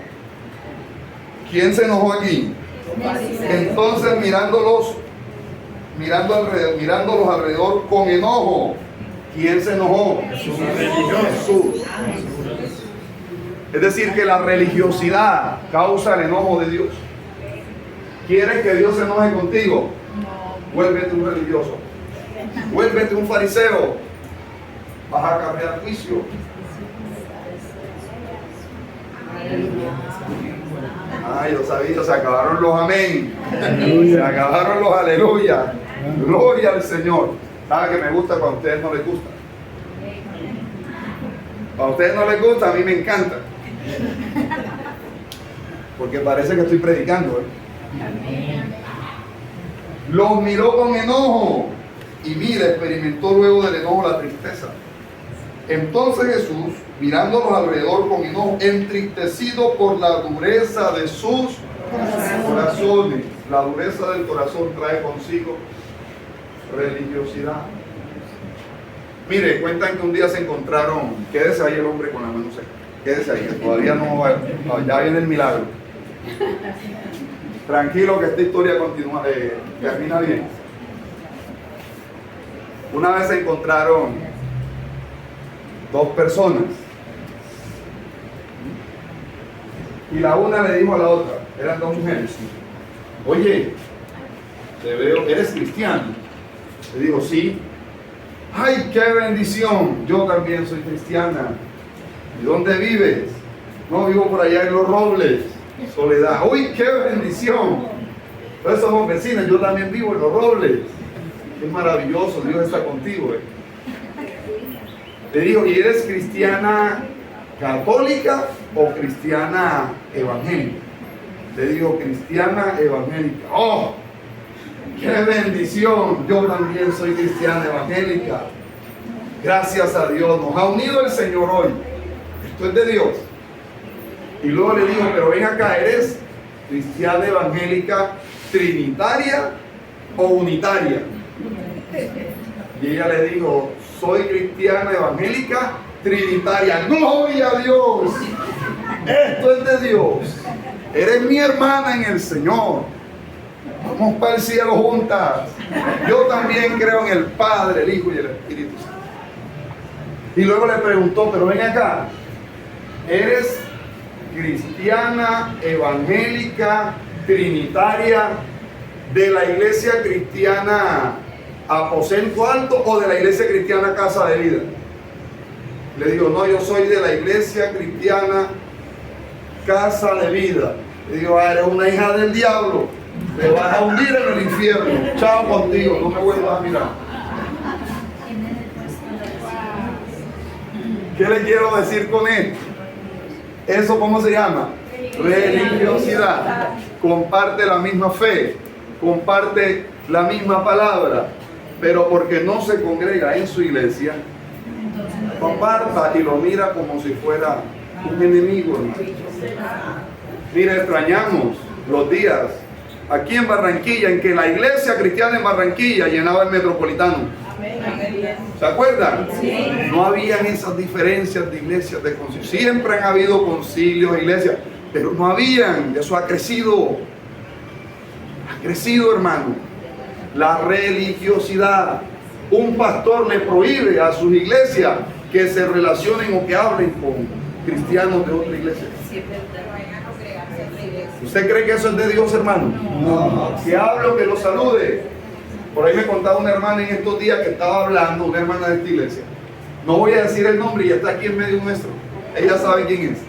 ¿Quién se enojó aquí? Entonces, mirándolos alrededor con enojo, ¿quién se enojó? Jesús. Es decir, que la religiosidad causa el enojo de Dios. ¿Quieres que Dios se enoje contigo? Vuélvete un religioso. Vuélvete un fariseo. Vas a cambiar juicio. Ay, yo sabía, se acabaron los amén. Se acabaron los aleluya. Gloria al Señor. ¿Sabe que me gusta cuando a ustedes no les gusta? A ustedes no les gusta, a mí me encanta. Porque parece que estoy predicando, Los miró con enojo y mira, experimentó luego del enojo la tristeza. Entonces Jesús, mirándolos alrededor con enojo, entristecido por la dureza de sus corazones. La dureza del corazón trae consigo religiosidad. Mire, cuentan que un día se encontraron, quédese ahí el hombre con la mano seca, quédese ahí, que todavía no, ya viene el milagro. Tranquilo que esta historia continúa, termina bien. Una vez se encontraron dos personas y la una le dijo a la otra, eran dos mujeres, oye, te veo, ¿eres cristiano? Le dijo, sí. ¡Ay, qué bendición! Yo también soy cristiana. ¿Y dónde vives? No, vivo por allá en Los Robles, Soledad. ¡Uy, qué bendición! Entonces somos vecinos, yo también vivo en Los Robles. ¡Qué maravilloso! Dios está contigo. Le digo, ¿y eres cristiana católica o cristiana evangélica? Le digo, cristiana evangélica. ¡Oh! ¡Qué bendición! Yo también soy cristiana evangélica. Gracias a Dios. Nos ha unido el Señor hoy. Esto es de Dios. Y luego le digo, pero ven acá, ¿eres cristiana evangélica trinitaria o unitaria? Y ella le dijo, soy cristiana evangélica trinitaria. ¡Gloria a Dios! Esto es de Dios. Eres mi hermana en el Señor. Vamos para el cielo juntas. Yo también creo en el Padre, el Hijo y el Espíritu Santo. Y luego le preguntó, pero ven acá, ¿eres cristiana evangélica trinitaria de la iglesia cristiana Aposento Alto o de la iglesia cristiana Casa de Vida? Le digo, no, yo soy de la iglesia cristiana Casa de Vida. Le digo, eres una hija del diablo. Te vas a hundir en el infierno. Chao contigo, no me vuelvas a mirar. ¿Qué le quiero decir con esto? ¿Eso cómo se llama? Religiosidad. Comparte la misma fe, comparte la misma palabra, pero porque no se congrega en su iglesia, comparta y lo mira como si fuera un enemigo, hermano. Mira, extrañamos los días aquí en Barranquilla, en que la iglesia cristiana en Barranquilla llenaba el Metropolitano. ¿Se acuerdan? Sí. No habían esas diferencias de iglesias, de concilios. Siempre han habido concilios, iglesias, pero no habían. Eso ha crecido. Ha crecido, hermano. La religiosidad. Un pastor le prohíbe a sus iglesias que se relacionen o que hablen con cristianos de otra iglesia. ¿Usted cree que eso es de Dios, hermano? No. Si hablo, que lo salude. Por ahí me contaba una hermana en estos días que estaba hablando, una hermana de esta iglesia. No voy a decir el nombre y está aquí en medio nuestro. Ella sabe quién es.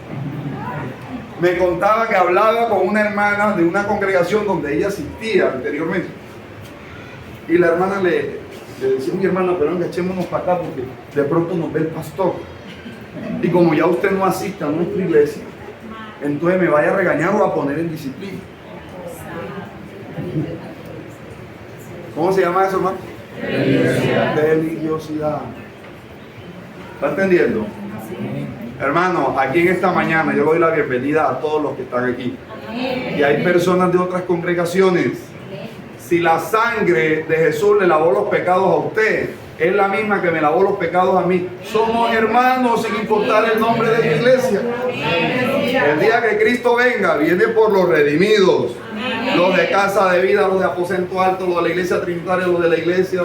Me contaba que hablaba con una hermana de una congregación donde ella asistía anteriormente. Y la hermana le decía, mi hermana, pero venga, echémonos para acá porque de pronto nos ve el pastor. Y como ya usted no asiste a nuestra iglesia, entonces me vaya a regañar o a poner en disciplina. ¿Cómo se llama eso, hermano? Religiosidad. ¿Está entendiendo? Hermano, aquí en esta mañana yo doy la bienvenida a todos los que están aquí. Y hay personas de otras congregaciones. Si la sangre de Jesús le lavó los pecados a usted, es la misma que me lavó los pecados a mí. Somos hermanos sin importar el nombre de la iglesia. El día que Cristo venga, viene por los redimidos. Los de Casa de Vida, los de Aposento Alto, los de la iglesia trinitaria, los de la iglesia.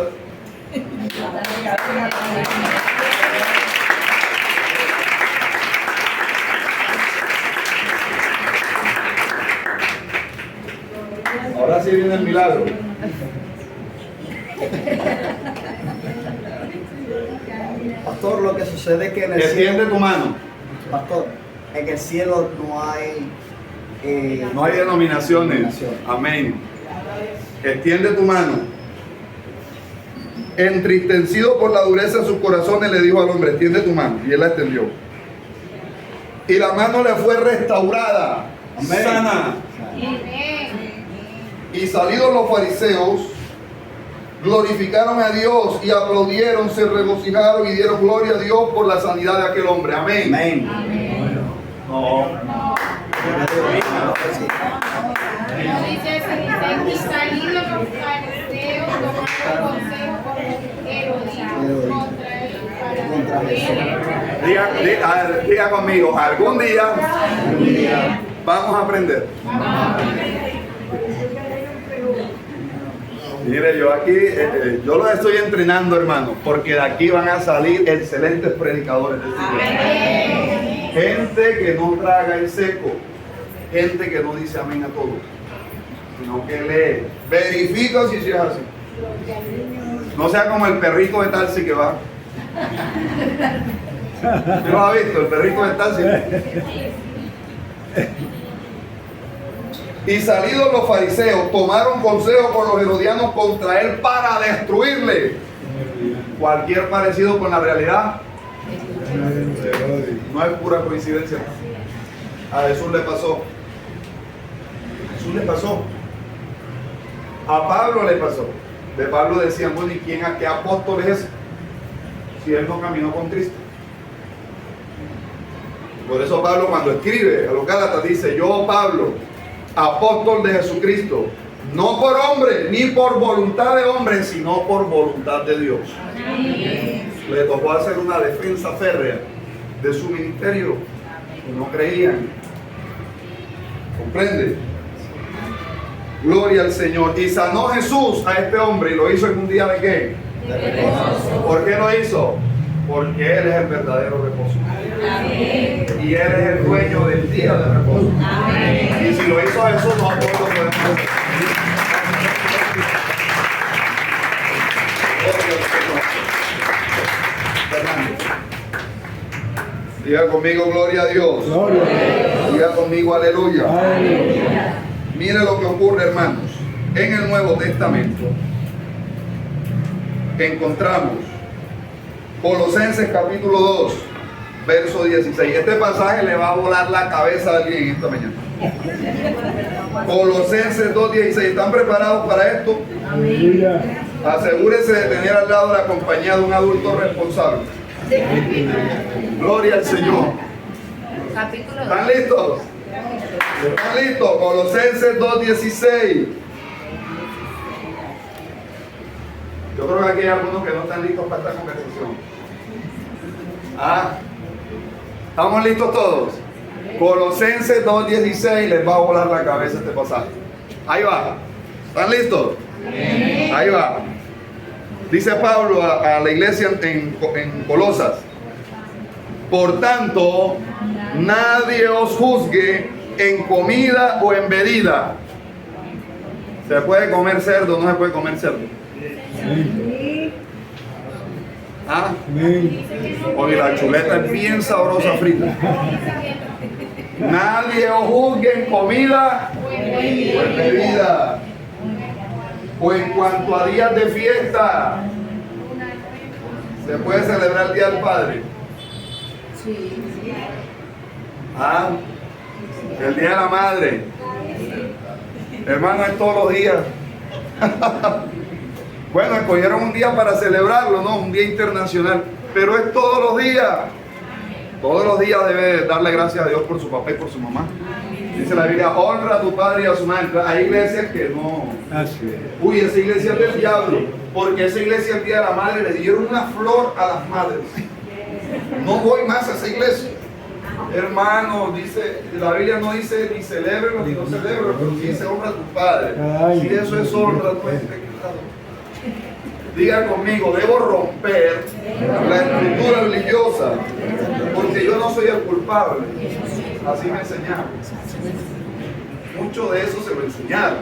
Ahora sí viene el milagro. Pastor, lo que sucede es que en el Extiende cielo, tu mano. pastor, en el cielo no hay No hay denominaciones. denominación. Amén. Extiende tu mano. Entristecido por la dureza de sus corazones, le dijo al hombre: extiende tu mano. Y él la extendió. Y la mano le fue restaurada, Amén. sana. Y salidos los fariseos, glorificaron a Dios y aplaudieron, se regocijaron y dieron gloria a Dios por la sanidad de aquel hombre. Amén. Amén. No. Dice y salido los fariseos tomaron consejo con Herodías contra él para Diga conmigo, algún día vamos a aprender. Mire, yo aquí, yo los estoy entrenando, hermano, porque de aquí van a salir excelentes predicadores del siglo. Gente que no traga en seco, gente que no dice amén a todo, sino que lee, verifica si es así. No sea como el perrito de Tarsi que va. ¿Usted lo ha visto? El perrito de Tarsi. Y salidos los fariseos, tomaron consejo con los herodianos contra él para destruirle. Cualquier parecido con la realidad no es pura coincidencia. A Jesús le pasó. Jesús le pasó. A Pablo le pasó. De Pablo decían: bueno, ¿y quién, a qué apóstol es ese? Si él no caminó con Cristo. Por eso Pablo, cuando escribe a los Gálatas, dice: yo, Pablo, apóstol de Jesucristo, no por hombre, ni por voluntad de hombre, sino por voluntad de Dios. Le tocó hacer una defensa férrea de su ministerio. No creían. ¿Comprende? Gloria al Señor. Y sanó Jesús a este hombre, y lo hizo en un día de ¿qué? De reposo. ¿Por qué lo hizo? Porque Él es el verdadero reposo. Y Él es el dueño del día de reposo. Y si lo hizo Jesús, nosotros lo podemos hacer. Diga conmigo, gloria a Dios. Gloria a Dios. Diga conmigo, aleluya. Aleluya. Mire lo que ocurre, hermanos. En el Nuevo Testamento encontramos Colosenses capítulo 2, verso 16. Este pasaje le va a volar la cabeza a alguien esta mañana. Colosenses 2:16. ¿Están preparados para esto? Aleluya. Asegúrese de tener al lado la compañía de un adulto responsable. Gloria al Señor. ¿Están listos? ¿Están listos? Colosenses 2:16. Yo creo que aquí hay algunos que no están listos para esta conversación. ¿Estamos listos todos? Colosenses 2:16. Les va a volar la cabeza este pasaje. Ahí va. ¿Están listos? Ahí va. Dice Pablo a la iglesia en Colosas: por tanto, nadie os juzgue en comida o en bebida. ¿Se puede comer cerdo o no se puede comer cerdo? Oye, la chuleta es bien sabrosa frita. Nadie os juzgue en comida o en bebida, o en cuanto a días de fiesta. ¿Se puede celebrar el Día del Padre? El Día de la Madre. Hermano, es todos los días. Bueno, escogieron un día para celebrarlo, ¿no? Un día internacional. Pero es todos los días. Todos los días debe darle gracias a Dios por su papá y por su mamá. Dice la Biblia: honra a tu padre y a su madre. Hay iglesias que no. Uy, esa iglesia es del diablo. Porque esa iglesia el Día de la Madre le dieron una flor a las madres. No voy más a esa iglesia. Hermano, dice, la Biblia no dice ni celebren ni no celebren, pero sí dice honra a tu padre. Si eso es honra, no es pecado. Diga conmigo: debo romper la estructura religiosa, porque yo no soy el culpable. Así me enseñaron. Mucho de eso se lo enseñaron.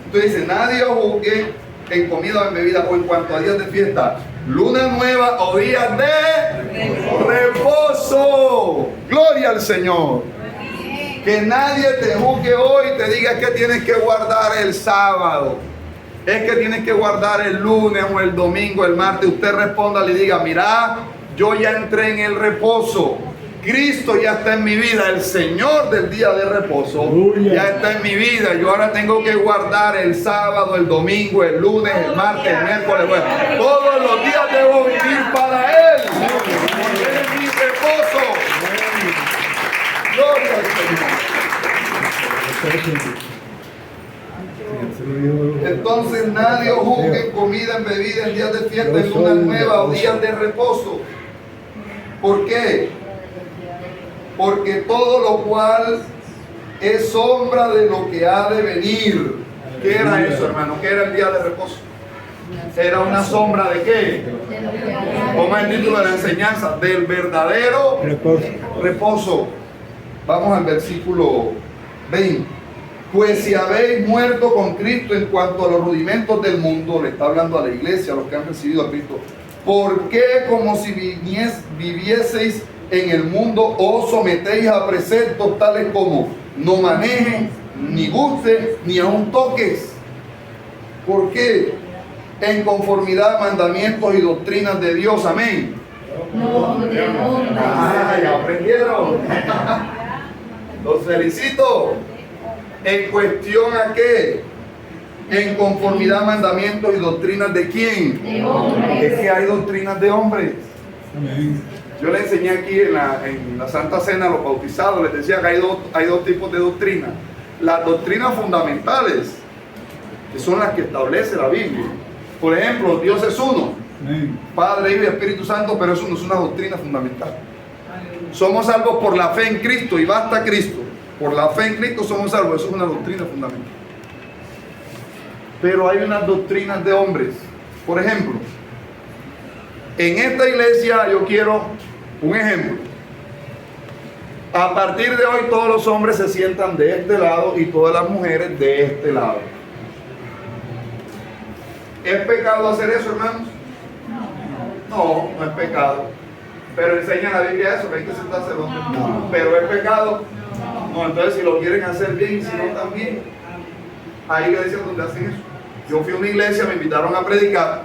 Entonces dice, nadie os juzgue en comida o en bebida o en cuanto a días de fiesta, luna nueva o días de reposo. Gloria al Señor. Que nadie te juzgue hoy y te diga que tienes que guardar el sábado, es que tienes que guardar el lunes o el domingo, el martes. Usted responda y diga, mira, yo ya entré en el reposo. Cristo ya está en mi vida, el Señor del día de reposo ya está en mi vida. Yo ahora tengo que guardar el sábado, el domingo, el lunes, el martes, el miércoles, bueno, todos los días debo vivir para Él. Él es mi reposo. Gloria al Señor. Entonces nadie os juzgue en comida, en bebida, en días de fiesta, en luna nueva o días de reposo. ¿Por qué? Porque todo lo cual es sombra de lo que ha de venir. ¿Qué era eso, hermano? ¿Qué era el día de reposo? ¿Era una sombra de qué? Como el título de la enseñanza, del verdadero reposo. Vamos al versículo 20. Pues si habéis muerto con Cristo en cuanto a los rudimentos del mundo, le está hablando a la iglesia, a los que han recibido a Cristo, ¿por qué como si vivieseis en el mundo os sometéis a preceptos tales como no manejes, ni gustes, ni aun toques? ¿Por qué? En conformidad a mandamientos y doctrinas de Dios. Amén. Ya aprendieron. Los felicito. ¿En cuestión a qué? En conformidad a mandamientos y doctrinas de quién. De hombres. Es que hay doctrinas de hombres. Amén. Yo le enseñé aquí en la Santa Cena a los bautizados, les decía que hay dos tipos de doctrinas. Las doctrinas fundamentales, que son las que establece la Biblia. Por ejemplo, Dios es uno, Amén. Padre, Hijo y Espíritu Santo, pero eso no es una doctrina fundamental. Somos salvos por la fe en Cristo y basta Cristo. Por la fe en Cristo somos salvos, eso es una doctrina fundamental. Pero hay unas doctrinas de hombres. Por ejemplo, en esta iglesia yo quiero un ejemplo. A partir de hoy todos los hombres se sientan de este lado y todas las mujeres de este lado. ¿Es pecado hacer eso, hermanos? No, no es pecado. Pero enseña la Biblia eso, que hay que sentarse donde no. Pero es pecado. No, entonces si lo quieren hacer bien y si no también. Hay iglesias donde hacen eso. Yo fui a una iglesia, me invitaron a predicar.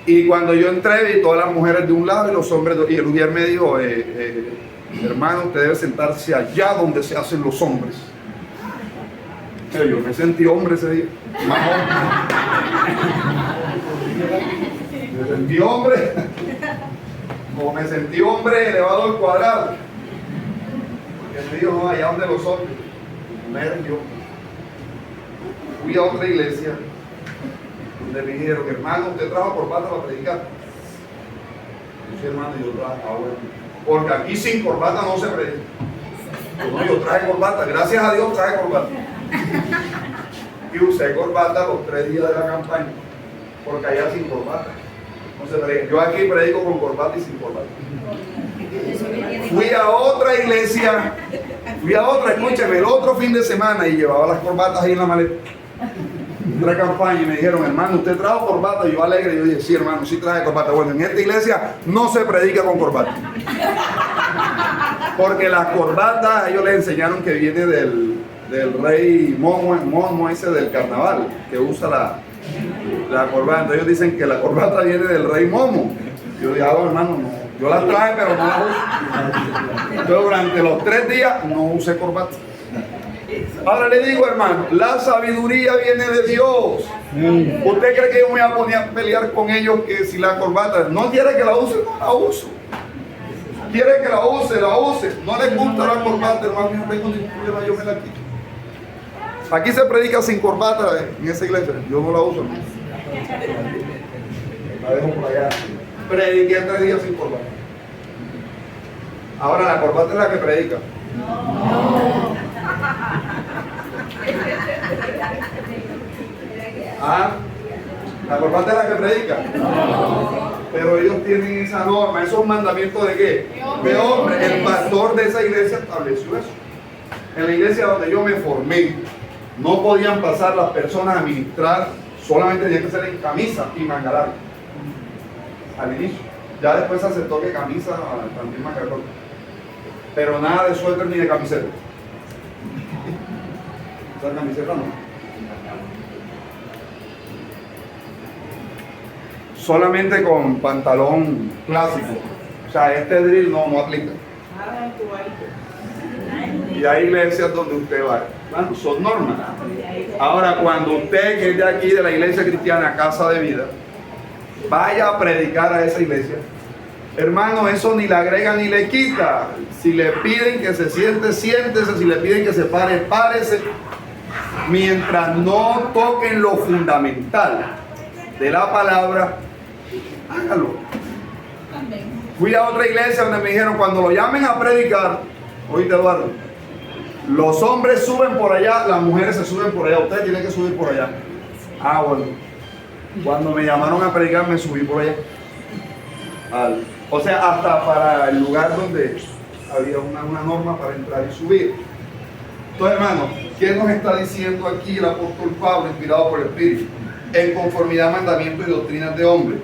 Y cuando yo entré vi todas las mujeres de un lado y los hombres y el Ujier me dijo, hermano, usted debe sentarse allá donde se hacen los hombres. Yo me sentí hombre ese día. Me sentí hombre. Como me sentí hombre elevado al cuadrado. Porque me dijo, no, allá donde los hombres. No era yo. Fui a otra iglesia donde me dijeron, hermano, usted trajo corbata para predicar. Yo sí, hermano, yo traje, bueno. Porque aquí sin corbata no se predica. Yo traje corbata, gracias a Dios traje corbata. Y usé corbata los 3 días de la campaña, porque allá sin corbata no se predica. Yo aquí predico con corbata y sin corbata. Fui a otra iglesia, escúcheme, el otro fin de semana y llevaba las corbatas ahí en la maleta. Otra campaña y me dijeron, hermano, ¿usted trajo corbata? Y yo alegre, yo dije, sí, hermano, sí traje corbata. Bueno, en esta iglesia no se predica con corbata. Porque la corbata, ellos les enseñaron que viene del rey Momo ese del carnaval, que usa la corbata. Entonces ellos dicen que la corbata viene del rey Momo. Yo dije, hermano, no. Yo la traje, pero no la uso. Entonces durante los 3 días no usé corbata. Ahora le digo, hermano, la sabiduría viene de Dios. ¿Usted cree que yo me voy a poner a pelear con ellos que si la corbata no quiere que la use? No la uso. Quiere que la use, la use. No les gusta la corbata, hermano, no tengo ningún problema, yo me la quito. Aquí se predica sin corbata en esa iglesia. Yo no la uso. La dejo por allá. Prediqué 3 días sin corbata. Ahora la corbata es la que predica. La corbata es la que predica. Pero ellos tienen esa norma, esos mandamientos de qué? De hombre. El pastor de esa iglesia estableció eso. En la iglesia donde yo me formé, No podían pasar las personas a ministrar, solamente tenían que ser en camisa y manga larga. Al inicio. Ya después se aceptó que camisa también manga corta. Pero nada de suéter ni de camiseta. Esa camiseta no. Solamente con pantalón clásico. O sea, este drill no aplica. Y hay iglesias donde usted va. Bueno, son normas. Ahora, cuando usted, que es de aquí, de la iglesia cristiana Casa de Vida, vaya a predicar a esa iglesia, hermano, eso ni le agrega ni le quita. Si le piden que se siente, siéntese. Si le piden que se pare, párese. Mientras no toquen lo fundamental de la palabra, hágalo. Fui a otra iglesia donde me dijeron, cuando lo llamen a predicar, oíste, Eduardo, los hombres suben por allá, las mujeres se suben por allá, usted tiene que subir por allá. Ah, bueno. Cuando me llamaron a predicar, me subí por allá. O sea, hasta para el lugar donde había una norma para entrar y subir. Entonces, hermano, ¿qué nos está diciendo aquí el apóstol Pablo, inspirado por el Espíritu? En conformidad a mandamientos y doctrinas de hombres,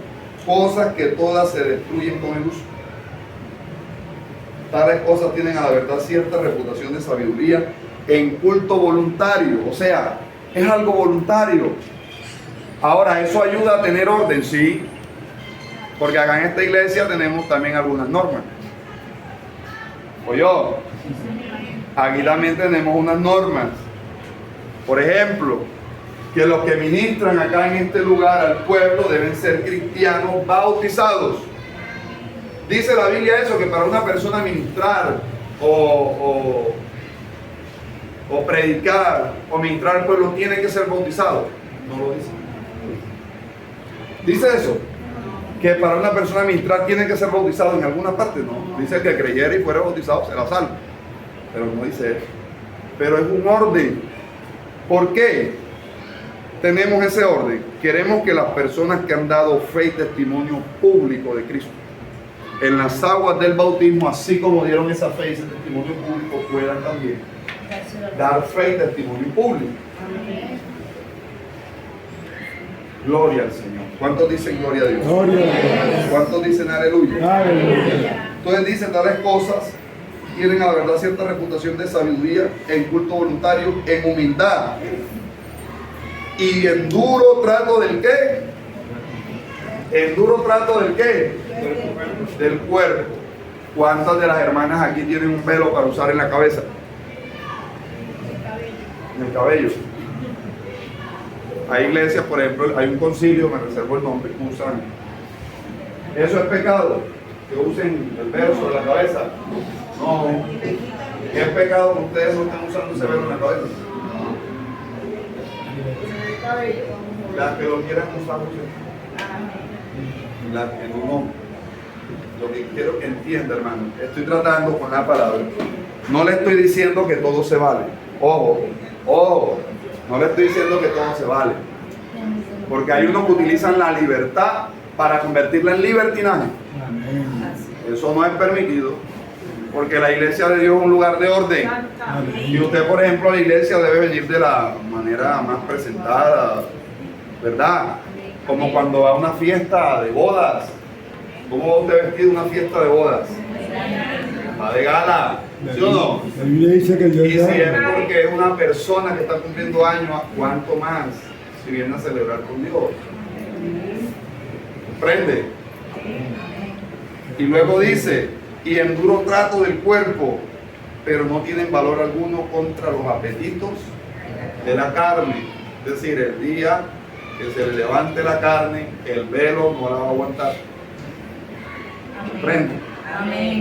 cosas que todas se destruyen con el uso. Tales cosas tienen a la verdad cierta reputación de sabiduría en culto voluntario, o sea, es algo voluntario. Ahora, ¿eso ayuda a tener orden? Sí, porque acá en esta iglesia tenemos también algunas normas. Oye, aquí también tenemos unas normas. Por ejemplo, que los que ministran acá en este lugar al pueblo deben ser cristianos bautizados. Dice la Biblia eso, que para una persona ministrar o predicar o ministrar al pueblo tiene que ser bautizado. No lo dice. ¿Dice eso? Que para una persona ministrar tiene que ser bautizado en alguna parte. No, dice que creyera y fuera bautizado será salvo. Pero no dice eso. Pero es un orden. ¿Por qué tenemos ese orden? Queremos que las personas que han dado fe y testimonio público de Cristo en las aguas del bautismo, así como dieron esa fe y ese testimonio público, puedan también dar fe y testimonio público. Gloria al Señor. ¿Cuántos dicen gloria a Dios? Gloria a Dios. ¿Cuántos dicen aleluya? Aleluya. Entonces dicen, tales cosas tienen a la verdad cierta reputación de sabiduría, en culto voluntario, en humildad y en duro trato del ¿qué? En duro trato del ¿qué? Del cuerpo. ¿Cuántas de las hermanas aquí tienen un velo para usar en la cabeza? En el cabello. Hay iglesias, por ejemplo, hay un concilio, me reservo el nombre, que usan. ¿Eso es pecado? Que usen el velo sobre la cabeza. No. ¿Es pecado que ustedes no estén usando ese velo en la cabeza? Las que lo quieran usar, las que no. Lo que quiero que entienda, hermano, estoy tratando con la palabra. No le estoy diciendo que todo se vale. Ojo, no le estoy diciendo que todo se vale. Porque hay unos que utilizan la libertad para convertirla en libertinaje. Eso no es permitido. Porque la iglesia de Dios es un lugar de orden. Y usted, por ejemplo, a la iglesia debe venir de la manera más presentada, ¿verdad? Como cuando va a una fiesta de bodas. ¿Cómo va usted vestido en una fiesta de bodas? Va de gala, ¿sí o no? La Biblia dice que yo Y si es porque es una persona que está cumpliendo años, ¿cuánto más si viene a celebrar con Dios? ¿Comprende? Y luego dice, y en duro trato del cuerpo, pero no tienen valor alguno contra los apetitos de la carne. Es decir, el día que se le levante la carne, el velo no la va a aguantar. ¿Comprende?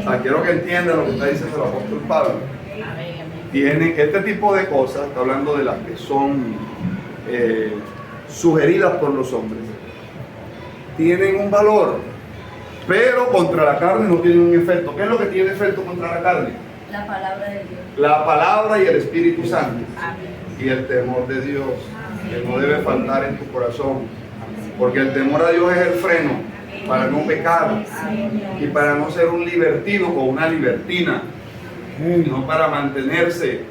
O sea, quiero que entiendan lo que está diciendo el apóstol Pablo. Tienen este tipo de cosas, está hablando de las que son sugeridas por los hombres, tienen un valor, pero contra la carne no tienen un efecto. ¿Qué es lo que tiene efecto contra la carne? La palabra de Dios. La palabra y el Espíritu Santo. Y el temor de Dios, que no debe faltar en tu corazón, porque el temor a Dios es el freno para no pecar y para no ser un libertino o una libertina, sino para mantenerse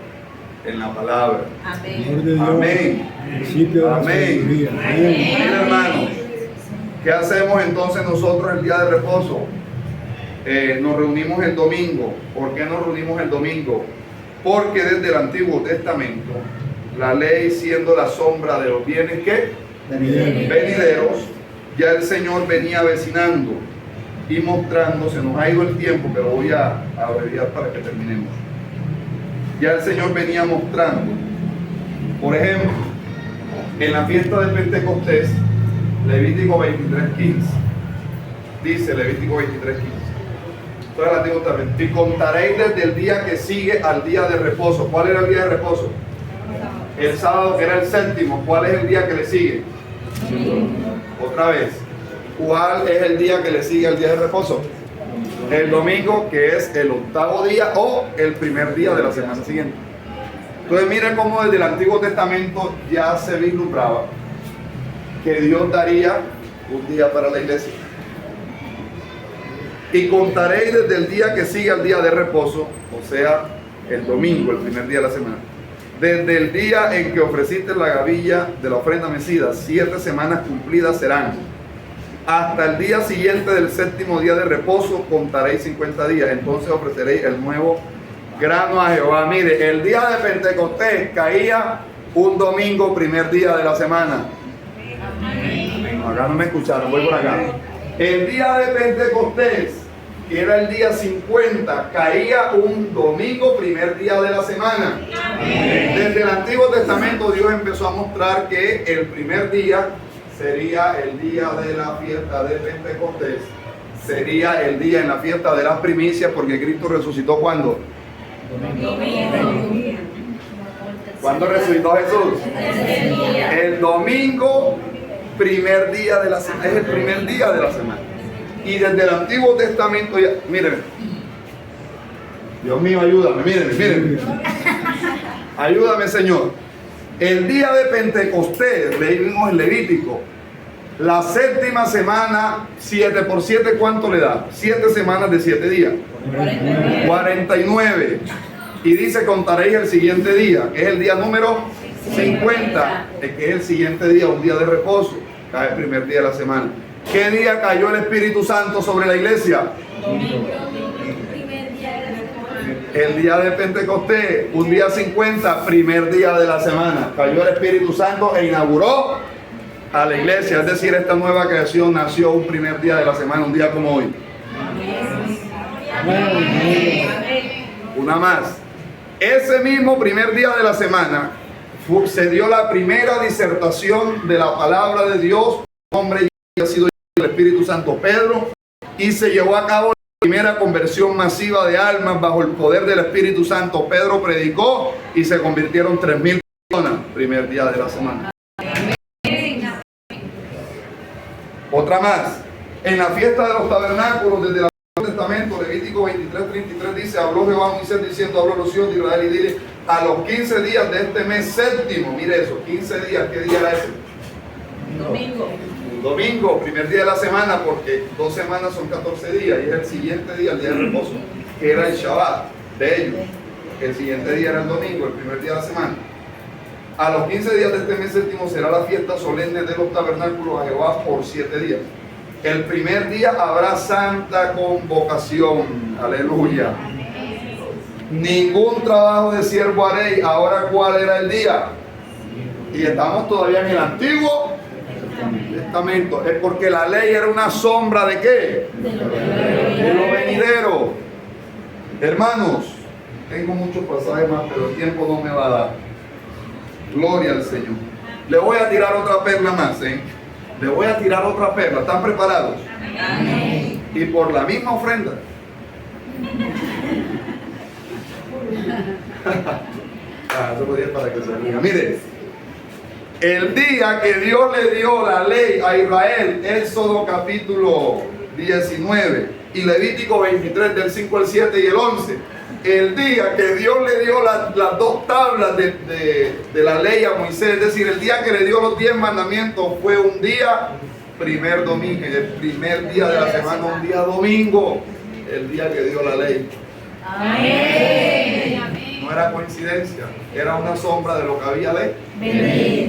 en la palabra. Amén. Amor de Dios, Amén. principio de la Amén. sabiduría. Amén. Mira, hermanos, ¿qué hacemos entonces nosotros el día de reposo? Nos reunimos el domingo. ¿Por qué nos reunimos el domingo? Porque desde el Antiguo Testamento, la ley siendo la sombra de los bienes que venideros, ya el Señor venía avecinando y mostrando. Se nos ha ido el tiempo, pero voy a abreviar para que terminemos. Ya el Señor venía mostrando. Por ejemplo, en la fiesta de Pentecostés, Levítico 23:15, dice Levítico 23:15, esto es el Antiguo Testamento: y contaréis desde el día que sigue al día de reposo. ¿Cuál era el día de reposo? El sábado, que era el séptimo. ¿Cuál es el día que le sigue? Otra vez, ¿cuál es el día que le sigue al día de reposo? El domingo, que es el octavo día o el primer día de la semana siguiente. Entonces miren cómo desde el Antiguo Testamento ya se vislumbraba que Dios daría un día para la iglesia. Y contaréis desde el día que sigue al día de reposo, o sea, el domingo, el primer día de la semana, desde el día en que ofreciste la gavilla de la ofrenda mecida, 7 semanas cumplidas serán. Hasta el día siguiente del séptimo día de reposo contaréis 50 días. Entonces ofreceréis el nuevo grano a Jehová. Mire, el día de Pentecostés caía un domingo, primer día de la semana. Acá no me escucharon, voy por acá. El día de Pentecostés, que era el día 50, caía un domingo, primer día de la semana. Desde el Antiguo Testamento Dios empezó a mostrar que el primer día sería el día de la fiesta de Pentecostés, sería el día en la fiesta de las primicias, porque Cristo resucitó ¿cuándo? ¿Cuándo resucitó Jesús? El domingo, primer día de la semana, es el primer día de la semana. Y desde el Antiguo Testamento, ya, miren, Dios mío, ayúdame, miren, ayúdame, Señor. El día de Pentecostés, leímos en Levítico, la séptima semana, 7 por 7, ¿cuánto le da? 7 semanas de 7 días. 49. Y dice, contaréis el siguiente día, que es el día número 50, que es el siguiente día, un día de reposo, cae el primer día de la semana. ¿Qué día cayó el Espíritu Santo sobre la iglesia? El día de Pentecostés, un día 50, primer día de la semana, cayó el Espíritu Santo e inauguró a la iglesia. Es decir, esta nueva creación nació un primer día de la semana, un día como hoy. Una más. Ese mismo primer día de la semana se dio la primera disertación de la palabra de Dios. Un hombre ha sido el Espíritu Santo, Pedro, y se llevó a cabo primera conversión masiva de almas bajo el poder del Espíritu Santo. Pedro predicó y se convirtieron 3.000 personas, primer día de la semana. Otra más, en la fiesta de los tabernáculos, desde el Antiguo Testamento, Levítico 23:33 dice: habló Jehová a Moisés diciendo, hablo a los hijos de Israel y dile, a los 15 días de este mes séptimo, mire eso, 15 días, ¿qué día era ese? Domingo. Domingo, primer día de la semana, porque 2 semanas son 14 días, y es el siguiente día, el día de reposo, que era el Shabbat de ellos. El siguiente día era el domingo, el primer día de la semana. A los 15 días de este mes séptimo será la fiesta solemne de los tabernáculos a Jehová por 7 días. El primer día habrá santa convocación, aleluya. Ningún trabajo de siervo haréis. Ahora, ¿cuál era el día? Y estamos todavía en el Antiguo Testamento. Es porque la ley era una sombra ¿de qué? De lo venidero. Hermanos, tengo muchos pasajes más, pero el tiempo no me va a dar. Gloria al Señor. Le voy a tirar otra perla más, ¿eh? Le voy a tirar otra perla. ¿Están preparados? Amén. Y por la misma ofrenda. Eso podía para que se ría. Mire, el día que Dios le dio la ley a Israel, Éxodo capítulo 19 y Levítico 23 del 5 al 7 y el 11, el día que Dios le dio las 2 tablas de la ley a Moisés, es decir, el día que le dio los 10 mandamientos, fue un día, primer domingo, el primer día de la semana, un día domingo, el día que dio la ley. Amén. No no era coincidencia, era una sombra de lo que había de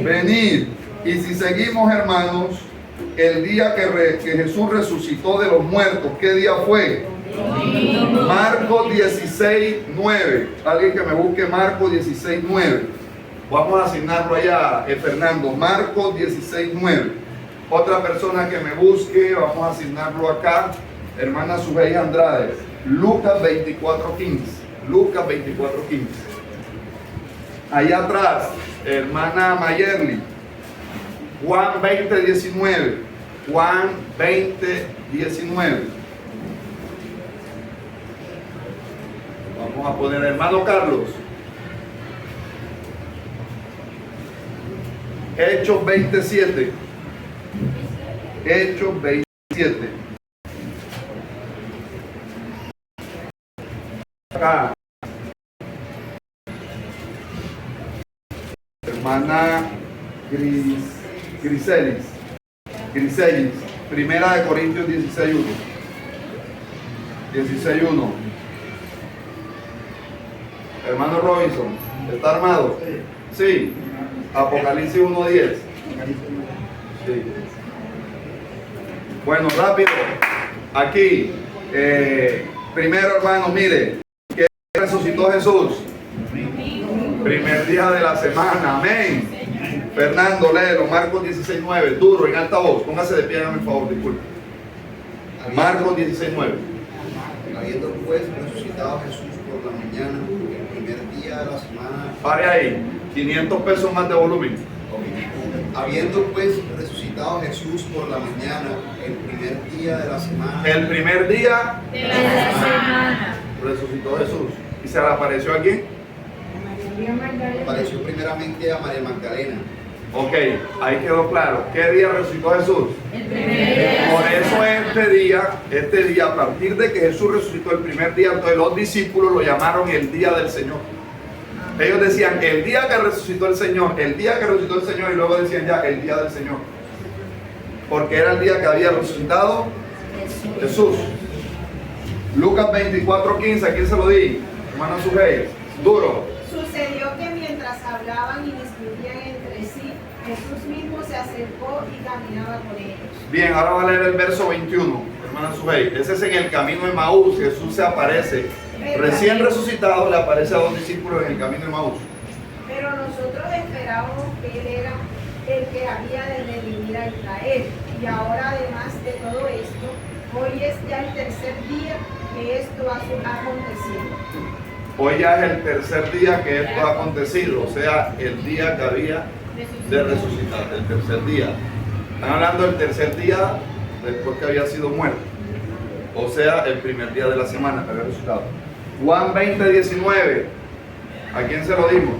Venir. Y si seguimos, hermanos, el día que Jesús resucitó de los muertos, ¿qué día fue? Marcos 16:9. Alguien que me busque Marcos 16:9. Vamos a asignarlo allá, Fernando. Marcos 16:9. Otra persona que me busque, vamos a asignarlo acá, hermana Subey Andrade. Lucas 24:15. Lucas 24:15. Allá atrás, hermana Mayerly. Juan 20:19. Juan 20:19. Vamos a poner hermano Carlos. Hechos 27. Hechos 27. Acá. Hermana Griselis. Primera de Corintios 16:1. 16:1. Hermano Robinson, ¿está armado? Sí. Apocalipsis 1:10. Sí. Bueno, rápido. Aquí. Primero, hermano, mire. ¿Qué resucitó Jesús? Primer día de la semana. Amén. Fernando, léelo. Marcos 16:9. Duro, en alta voz. Póngase de pie, hágame el favor, disculpe. Marcos 16:9. Habiendo pues resucitado Jesús por la mañana, el primer día de la semana. Pare ahí. 500 pesos más de volumen. Habiendo pues resucitado Jesús por la mañana, el primer día de la semana. El primer día De la semana. resucitó Jesús. ¿Y se le apareció aquí? Apareció primeramente a María Magdalena. Ok, ahí quedó claro. ¿Qué día resucitó Jesús? El primer día. Por eso este día, a partir de que Jesús resucitó el primer día, entonces los discípulos lo llamaron el día del Señor. Ellos decían, el día que resucitó el Señor, el día que resucitó el Señor, y luego decían ya, el día del Señor. Porque era el día que había resucitado Jesús. Lucas 24:15, ¿a quién se lo di? Hermana Subey, duro. Sucedió que mientras hablaban y discutían entre sí, Jesús mismo se acercó y caminaba con ellos. Bien, ahora va a leer el verso 21, hermana Subey. Ese es en el camino de Maús. Jesús se aparece, recién resucitado, le aparece a dos discípulos en el camino de Maús. Pero nosotros esperábamos que Él era el que había de redimir a Israel. Y ahora, además de todo esto, hoy es ya el tercer día que esto ha acontecido. Hoy ya es el tercer día que esto ha acontecido, o sea, el día que había de resucitar, el tercer día. Están hablando del tercer día después que había sido muerto, o sea, el primer día de la semana que había resucitado. Juan 20:19, ¿a quién se lo dimos?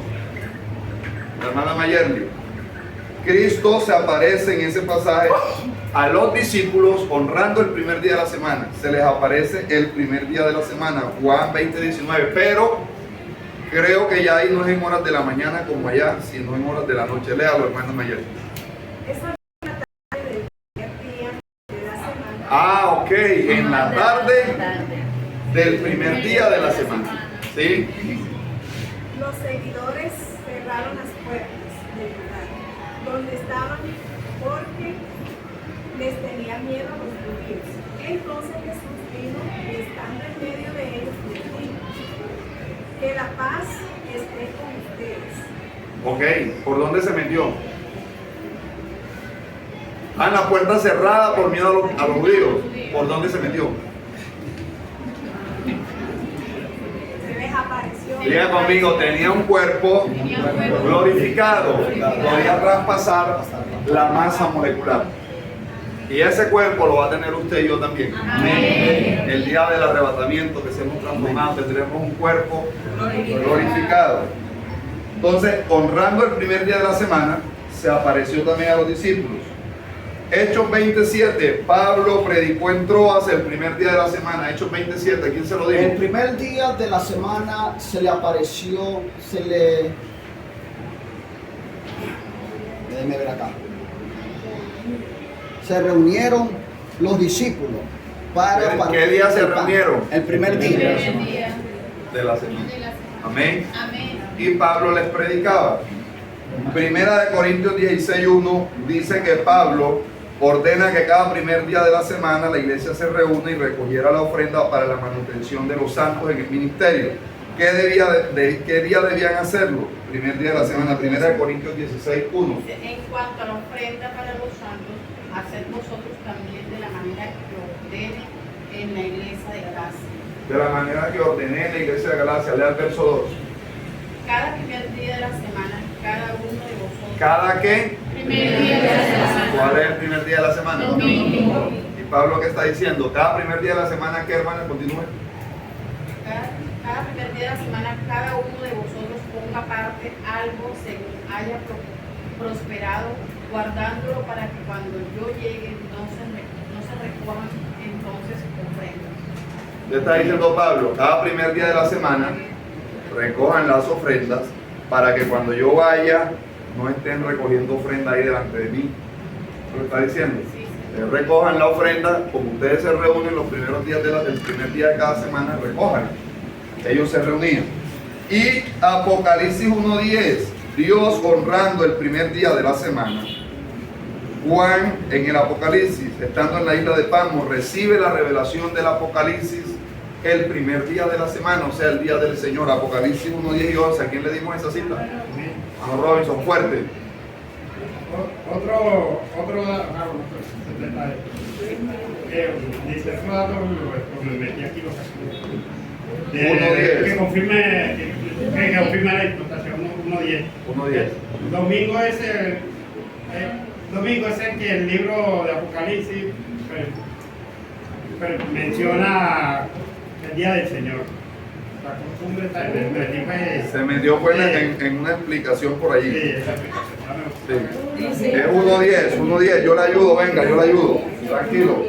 La hermana Mayerly. Cristo se aparece en ese pasaje a los discípulos honrando el primer día de la semana. Se les aparece el primer día de la semana, Juan 20:19. Pero creo que ya ahí no es en horas de la mañana como allá, sino en horas de la noche. Léalo, hermano Mayerly. Esa es la tarde del primer día de la semana. Ah, ok, en la tarde del primer día de la semana. ¿Sí? Los seguidores cerraron las puertas del lugar donde estaban porque les tenía miedo a los judíos. Entonces Jesús vino y estando en medio de ellos les dijo: que la paz esté con ustedes. Ok, ¿por dónde se metió? Ah, en la puerta cerrada por miedo a los judíos. ¿Por dónde se metió? Se les apareció. Diga conmigo, tenía un cuerpo glorificado. Podía traspasar la masa molecular. Y ese cuerpo lo va a tener usted y yo también. Amén. El día del arrebatamiento, que seamos transformados, tendremos un cuerpo glorificado. Entonces, honrando el primer día de la semana, se apareció también a los discípulos. Hechos 27, Pablo predicó en Troas el primer día de la semana. Hechos 27, ¿quién se lo dijo? El primer día de la semana se le apareció, déjeme ver acá. Se reunieron los discípulos para ¿Qué día se el pan. reunieron? El primer día. De la semana. Amén. Amén. Y Pablo les predicaba. Primera de Corintios 16:1 dice que Pablo ordena que cada primer día de la semana la iglesia se reúne y recogiera la ofrenda para la manutención de los santos en el ministerio. ¿Qué día debían hacerlo? Primer día de la semana. Primera de Corintios 16:1. En cuanto a la ofrenda para los santos, haced vosotros también de la manera que ordene en la iglesia de Galacia. De la manera que ordené en la iglesia de Galacia. Lea el verso 2. Cada primer día de la semana, cada uno de vosotros. ¿Cada qué? Primer día de la semana. ¿Cuál es el primer día de la semana? Domingo. Y Pablo, ¿qué está diciendo? Cada primer día de la semana, ¿qué, hermana? Continúe. Cada primer día de la semana, cada uno de vosotros ponga aparte algo según haya prosperado, guardándolo para que cuando yo llegue no se recojan entonces ofrendas. Le está diciendo Pablo, cada primer día de la semana recojan las ofrendas para que cuando yo vaya no estén recogiendo ofrenda ahí delante de mí. ¿Lo está diciendo? Sí, Recojan la ofrenda, como ustedes se reúnen los primeros días del primer día de cada semana, recojan. Ellos se reunían. Y Apocalipsis 1:10, Dios honrando el primer día de la semana. Juan en el Apocalipsis, estando en la isla de Patmos, recibe la revelación del Apocalipsis el primer día de la semana, o sea, el día del Señor. Apocalipsis 1:10 y 11. ¿A quién le dimos esa cita? A Robinson, fuerte. Otro detalle. Dice, otro dato, me metí aquí los que confirme la explotación 1.10. 1:10. Domingo es el que el libro de Apocalipsis menciona el día del Señor. La costumbre está en Se metió pues, en una explicación por allí. sí, esa explicación. Sí. Es 1:10, yo le ayudo, venga, yo le ayudo. Tranquilo.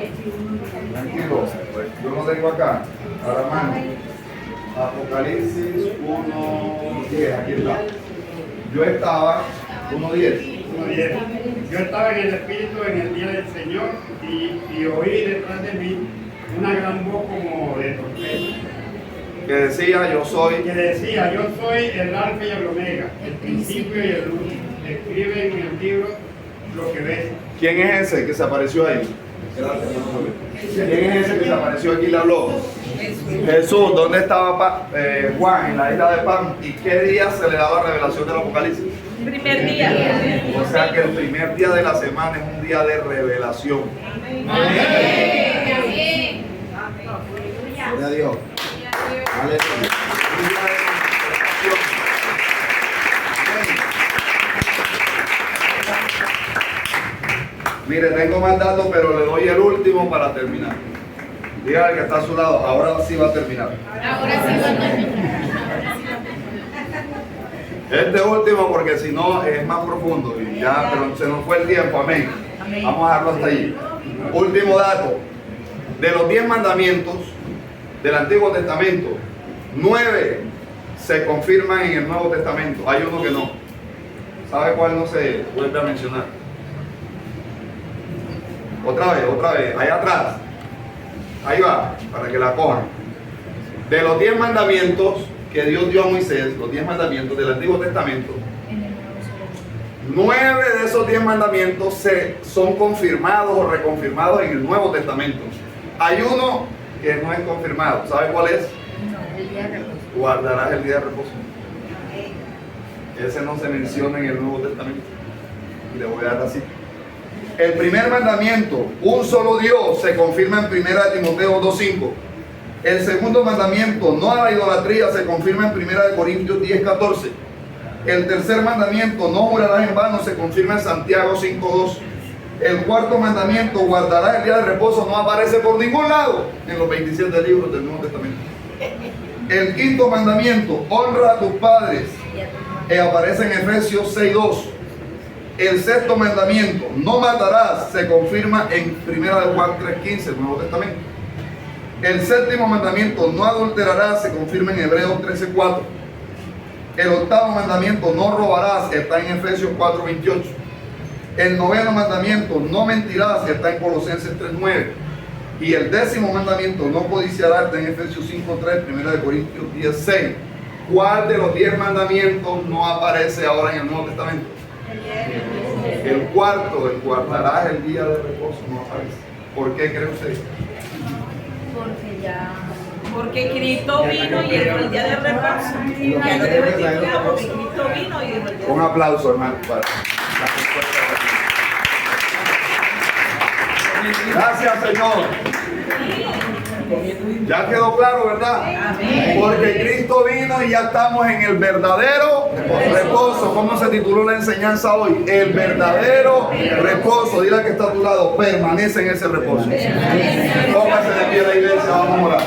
Yo lo tengo acá, a la mano. Apocalipsis 1:10, aquí está. Yo estaba, 1:10. Yo estaba en el Espíritu en el día del Señor y oí detrás de mí una gran voz como de trompeta Que decía, yo soy. que decía, yo soy el alfa y el omega, el principio y el último. Escribe en el libro lo que ves. ¿Quién es ese que se apareció ahí? ¿Quién es ese que se apareció aquí y le habló? Jesús. ¿Dónde estaba Juan? En la isla de Pan. ¿Y qué día se le daba revelación del Apocalipsis? Primer día. O sea que el primer día de la semana es un día de revelación. Amén. Gloria a Dios. Aleluya. Un día de revelación. Mire, tengo más datos, pero le doy el último para terminar. Dígale al que está a su lado, ahora sí va a terminar. Ahora sí va a terminar. Este último porque si no es más profundo y ya, pero se nos fue el tiempo, amén. Vamos a dejarlo hasta allí. Último dato. De los 10 mandamientos del Antiguo Testamento, 9 se confirman en el Nuevo Testamento. Hay uno que no. ¿Sabe cuál no se vuelve a mencionar? Otra vez, ahí atrás. Ahí va, para que la cojan. De los 10 mandamientos que Dios dio a Moisés, los 10 mandamientos del Antiguo Testamento, 9 de esos 10 mandamientos son confirmados o reconfirmados en el Nuevo Testamento. Hay uno que no es confirmado. ¿Sabe cuál es? Guardarás el día de reposo. Ese no se menciona en el Nuevo Testamento. Y le voy a dar así. El primer mandamiento, un solo Dios, se confirma en 1 Timoteo 2:5. El segundo mandamiento, no a la idolatría, se confirma en 1 Corintios 10:14. El tercer mandamiento, no jurarás en vano, se confirma en Santiago 5:2. El cuarto mandamiento, guardarás el día de reposo, no aparece por ningún lado en los 27 libros del Nuevo Testamento. El quinto mandamiento, honra a tus padres, aparece en Efesios 6:2. El sexto mandamiento, no matarás, se confirma en 1 Juan 3:15, el Nuevo Testamento. El séptimo mandamiento, no adulterarás, se confirma en Hebreos 13:4. El octavo mandamiento, no robarás, está en Efesios 4:28. El noveno mandamiento, no mentirás, está en Colosenses 3:9. Y el décimo mandamiento, no codiciarás, está en Efesios 5:3, 1 Corintios 10:6. ¿Cuál de los 10 mandamientos no aparece ahora en el Nuevo Testamento? El cuarto, el guardarás el día de reposo, no aparece. ¿Por qué cree usted? Porque Cristo vino y llegó el día de reposo. Ya no debe decir cuidado porque Cristo vino y llegó el día de Un aplauso, hermano, para la respuesta. Gracias, Señor. Ya quedó claro, ¿verdad? Porque Cristo vino y ya estamos en el verdadero reposo. ¿Cómo se tituló la enseñanza hoy? El verdadero reposo. Dile al que está a tu lado, permanece en ese reposo. Póngase de pie la iglesia, vamos a orar.